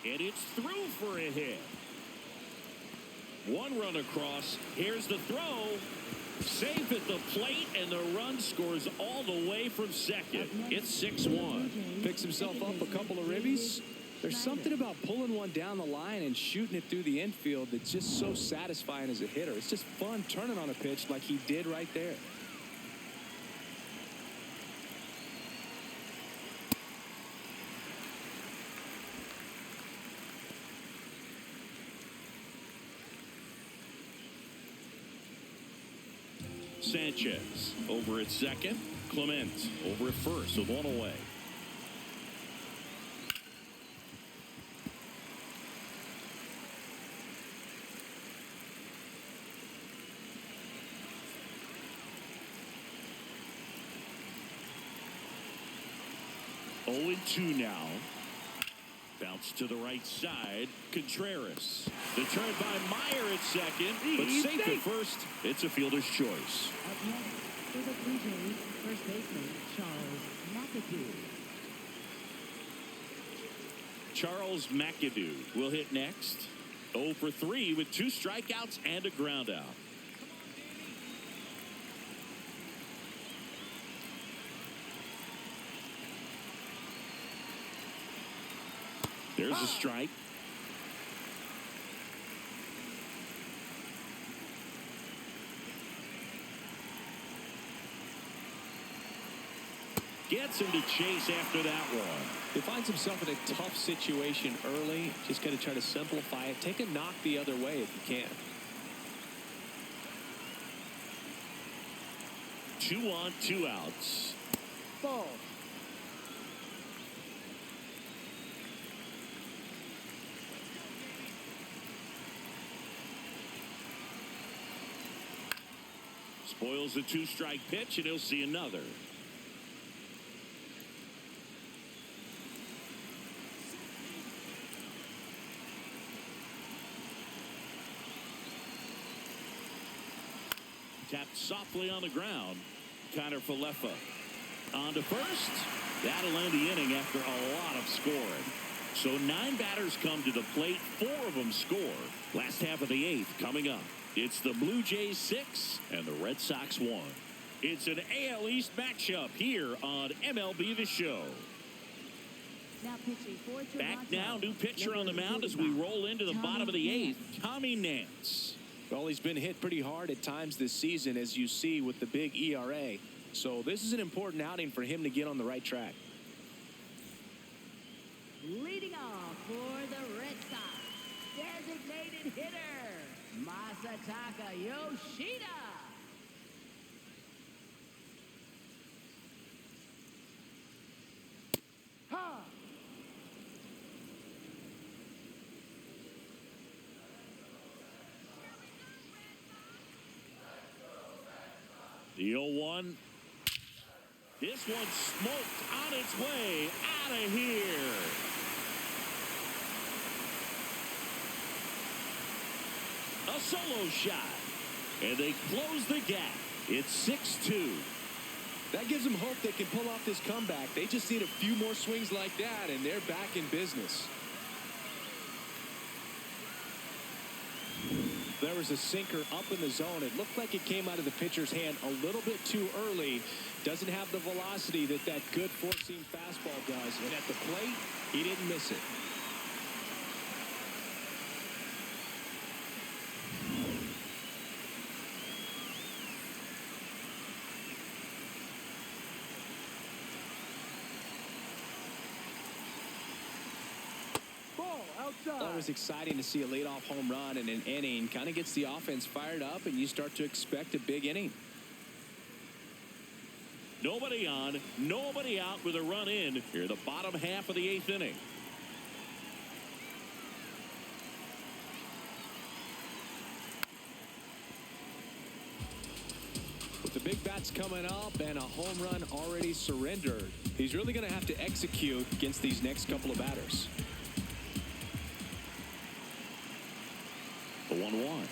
And it's through for a hit. One run across. Here's the throw. Safe at the plate, and the run scores all the way from second. It's 6-1. Picks himself up a couple of ribbies. There's something about pulling one down the line and shooting it through the infield that's just so satisfying as a hitter. It's just fun turning on a pitch like he did right there. Sanchez over at second. Clement over at first with one away. Oh, 2 now. Bounce to the right side. Contreras. The turn by Meyer at second, but safe at first. It's a fielder's choice. Up next for the Blue Jays, first baseman Charles McAdoo. Charles McAdoo will hit next. 0 for 3 with 2 strikeouts and a ground out. There's a strike. gets him to chase after that one. He finds himself in a tough situation early. Just got to try to simplify it. Take a knock the other way if you can. 2 on, 2 outs. Ball. Spoils the 2-strike pitch, and he'll see another. Tapped softly on the ground. Connor Falefa on to first. That'll end the inning after a lot of scoring. So 9 batters come to the plate. 4 of them score. Last half of the 8th coming up. It's the Blue Jays 6 and the Red Sox 1. It's an AL East matchup here on MLB The Show. Now pitching for Toronto. Back now, new pitcher on the mound as we roll into the bottom of the 8th. Tommy Nance. Well, he's been hit pretty hard at times this season, as you see with the big ERA. So this is an important outing for him to get on the right track. Leading off for the Red Sox, designated hitter, Masataka Yoshida. Ha! The 0-1. This one smoked on its way out of here. A solo shot. And they close the gap. It's 6-2. That gives them hope they can pull off this comeback. They just need a few more swings like that, and they're back in business. There was a sinker up in the zone. It looked like it came out of the pitcher's hand a little bit too early. Doesn't have the velocity that good four-seam fastball does. And at the plate, he didn't miss it. Always exciting to see a leadoff home run in an inning. Kind of gets the offense fired up, and you start to expect a big inning. Nobody on, nobody out with a run in here, the bottom half of the 8th inning. With the big bats coming up and a home run already surrendered, he's really going to have to execute against these next couple of batters. The 1-1.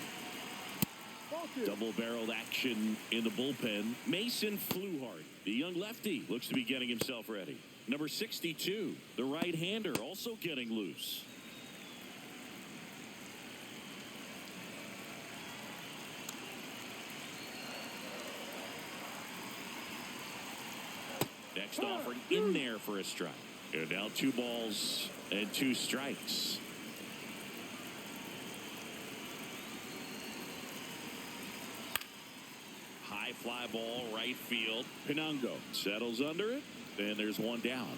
Double-barreled action in the bullpen. Mason Fluhart, the young lefty, looks to be getting himself ready. Number 62, the right-hander, also getting loose. Next offer in there for a strike. And now 2 balls and 2 strikes. High fly ball, right field. Pinango settles under it, and there's one down.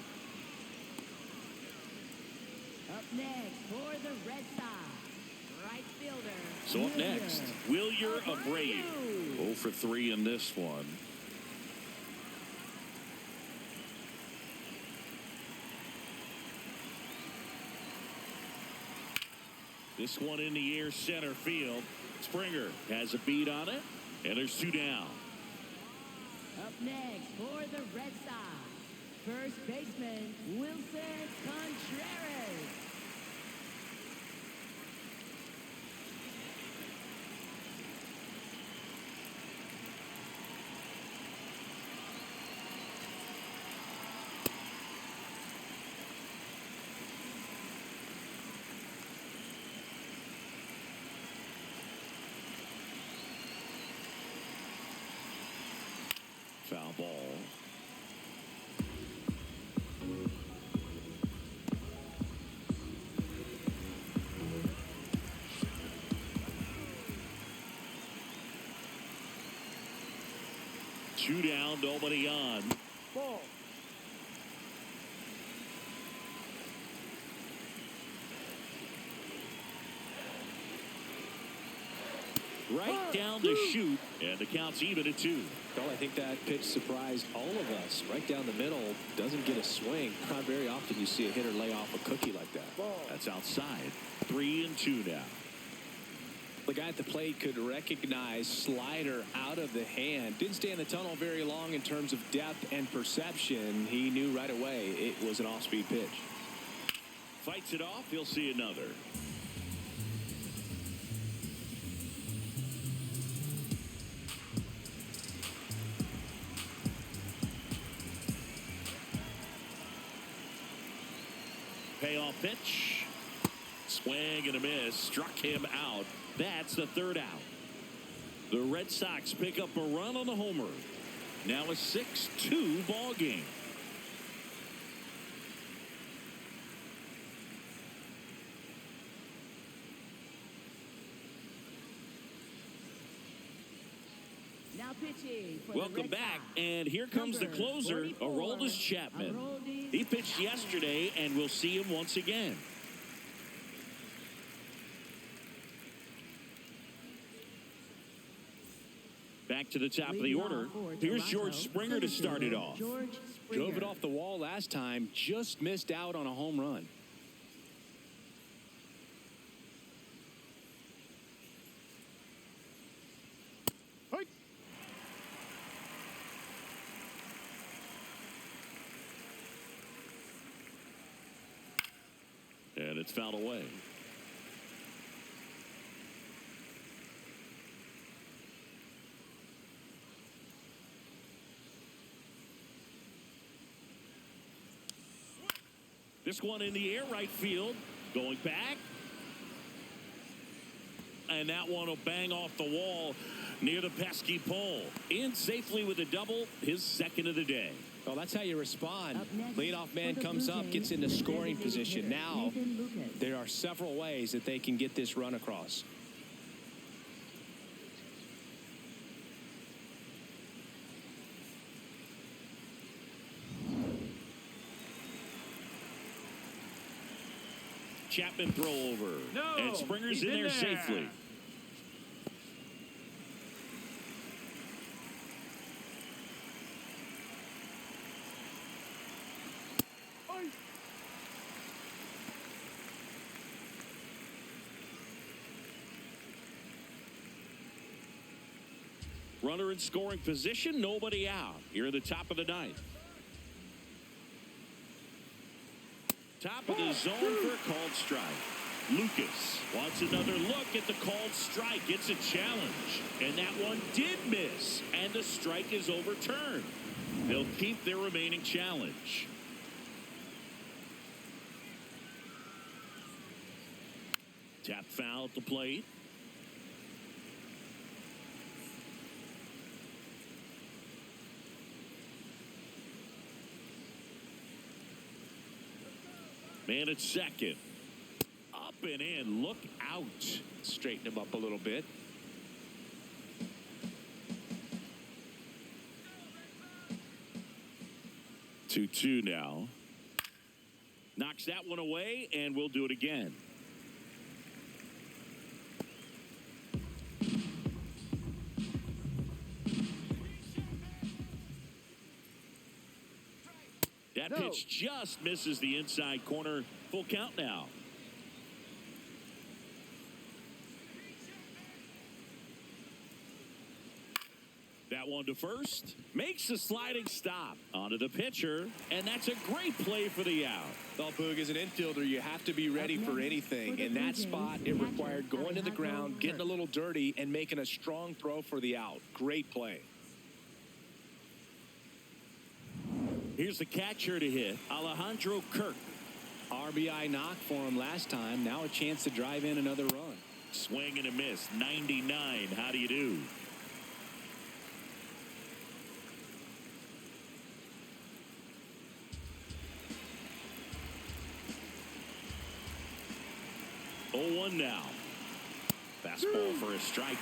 Up next for the Red Sox, right fielder. So up next, Wilyer Abreu. 0 for 3 in this one. This one in the air, center field. Springer has a beat on it, and there's 2 down. Up next for the Red Sox, first baseman Wilson Contreras. Foul ball. Two down, nobody on. Ball. right down the chute, and the count's even at 2. Well, I think that pitch surprised all of us. Right down the middle, doesn't get a swing. Not very often you see a hitter lay off a cookie like that. That's outside. 3-2 now. The guy at the plate could recognize slider out of the hand. Didn't stay in the tunnel very long in terms of depth and perception. He knew right away it was an off-speed pitch. Fights it off. He'll see another. Payoff pitch. Swing and a miss. Struck him out. That's the 3rd out. The Red Sox pick up a run on the homer. Now a 6-2 ball game. Now pitching for Welcome the Red back, Sox. and here comes the closer, 44, Aroldis Chapman. Aroldis He pitched yesterday, and we'll see him once again. Back to the top of the order. Here's George Springer to start it off. Drove it off the wall last time, just missed out on a home run. And it's fouled away. This one in the air, right field. Going back. And that one will bang off the wall near the pesky pole. In safely with a double, his 2nd of the day. Well, that's how you respond. Leadoff man comes up, gets into scoring position. Now, there are several ways that they can get this run across. Chapman throw over. No, and Springer's he's in there in there. safely. Runner in scoring position, nobody out. Here in the top of the 9th. Top of the zone for a called strike. Lucas wants another look at the called strike. It's a challenge. And that one did miss. And the strike is overturned. They'll keep their remaining challenge. Tap foul at the plate. Man at second. Up and in. Look out. Straighten him up a little bit. Two now. Knocks that one away, and we'll do it again. That pitch just misses the inside corner. Full count now. That one to first. Makes the sliding stop. Onto the pitcher. And that's a great play for the out. Well, Boog, as an infielder, you have to be ready for anything. In that spot, it required going to the ground, getting a little dirty, and making a strong throw for the out. Great play. Here's the catcher to hit, Alejandro Kirk. RBI knock for him last time. Now a chance to drive in another run. Swing and a miss. 99. How do you do? Oh, 1 now. Fastball for a strike.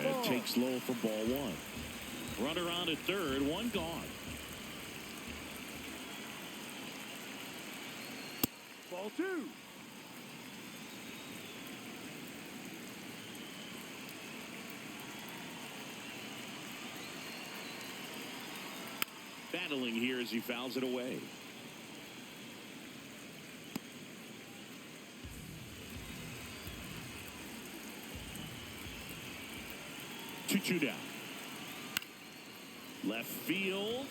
And takes low for ball 1. Runner on at third, 1 gone. Ball 2. Battling here as he fouls it away. 2-2 down. Left field.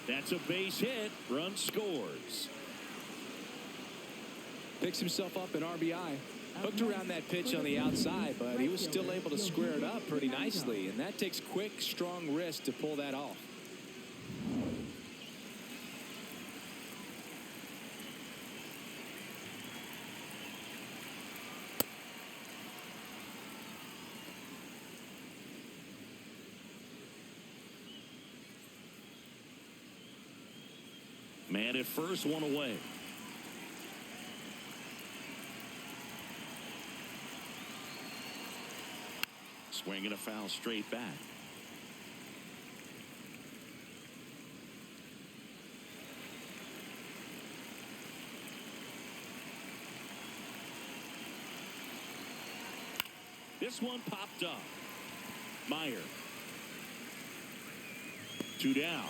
That's a base hit. Run scores. Picks himself up an RBI. Hooked around that pitch on the outside, but he was still able to square it up pretty nicely. And that takes quick, strong wrist to pull that off. Man at first, one away. Swinging a foul straight back. This one popped up. Meyer. 2 down.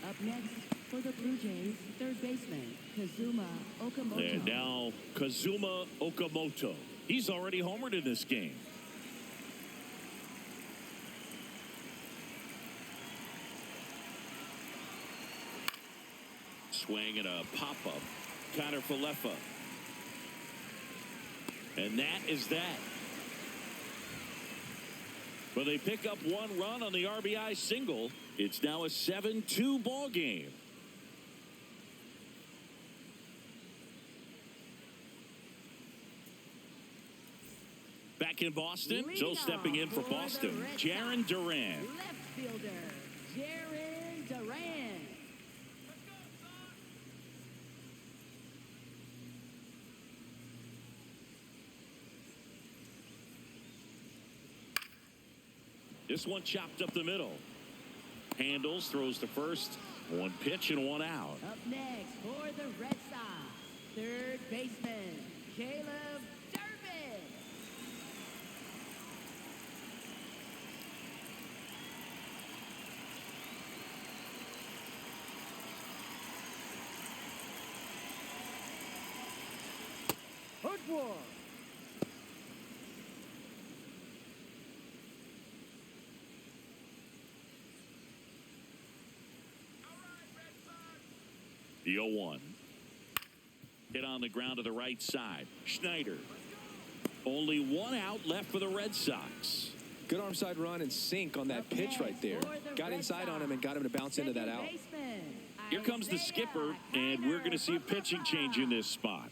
Up next for the Blue Jays, third baseman Kazuma Okamoto. And now Kazuma Okamoto. He's already homered in this game. Swing and a pop-up. Connor Falefa. And that is that. But they pick up one run on the RBI single. It's now a 7-2 ball game. Back in Boston, so stepping in for Boston, Jarren Duran. Left fielder, Jarren Duran. This one chopped up the middle. Handles, throws to first. One pitch and one out. Up next for the Red Sox, third baseman Caleb Durbin. Hook one. The 0-1. Hit on the ground to the right side. Schneider. Only one out left for the Red Sox. Good arm side run and sink on that pitch right there. Got inside on him and got him to bounce into that out. Here comes the skipper, and we're going to see a pitching change in this spot.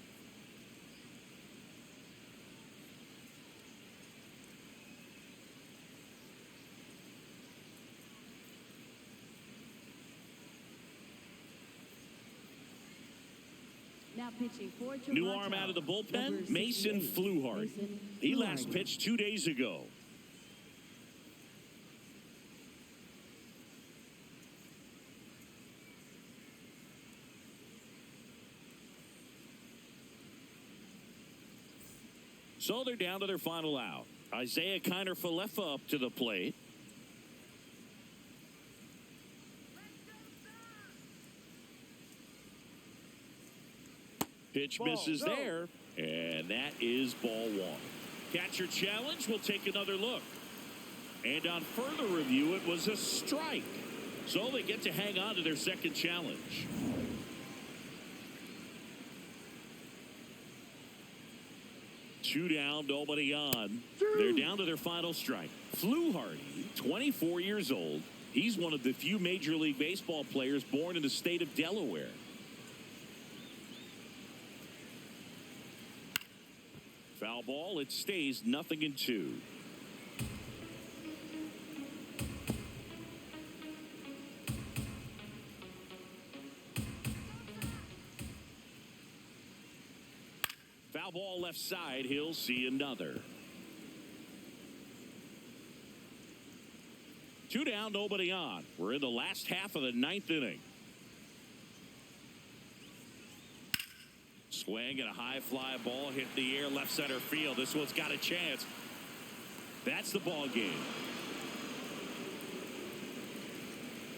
Now pitching for Toronto. New arm out of the bullpen, Mason Fluharty. He last pitched 2 days ago. So they're down to their final out. Isaiah Kiner Falefa up to the plate. Pitch misses there, and that is ball one. Catcher challenge. We'll take another look. And on further review, it was a strike. So they get to hang on to their second challenge. Two down, nobody on. They're down to their final strike. Fluharty, 24 years old. He's one of the few Major League Baseball players born in the state of Delaware. Foul ball, it stays 0-2. Foul ball left side, he'll see another. 2 down, nobody on. We're in the last half of the 9th inning. Swing and a high fly ball hit the air left center field. This one's got a chance. That's the ball game.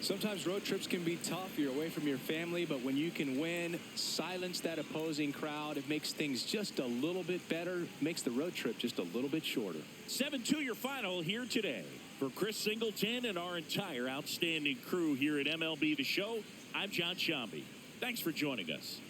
Sometimes road trips can be tough. You're away from your family, but when you can win, silence that opposing crowd, it makes things just a little bit better, makes the road trip just a little bit shorter. 7-2 your final here today. For Chris Singleton and our entire outstanding crew here at MLB The Show, I'm John Shambi. Thanks for joining us.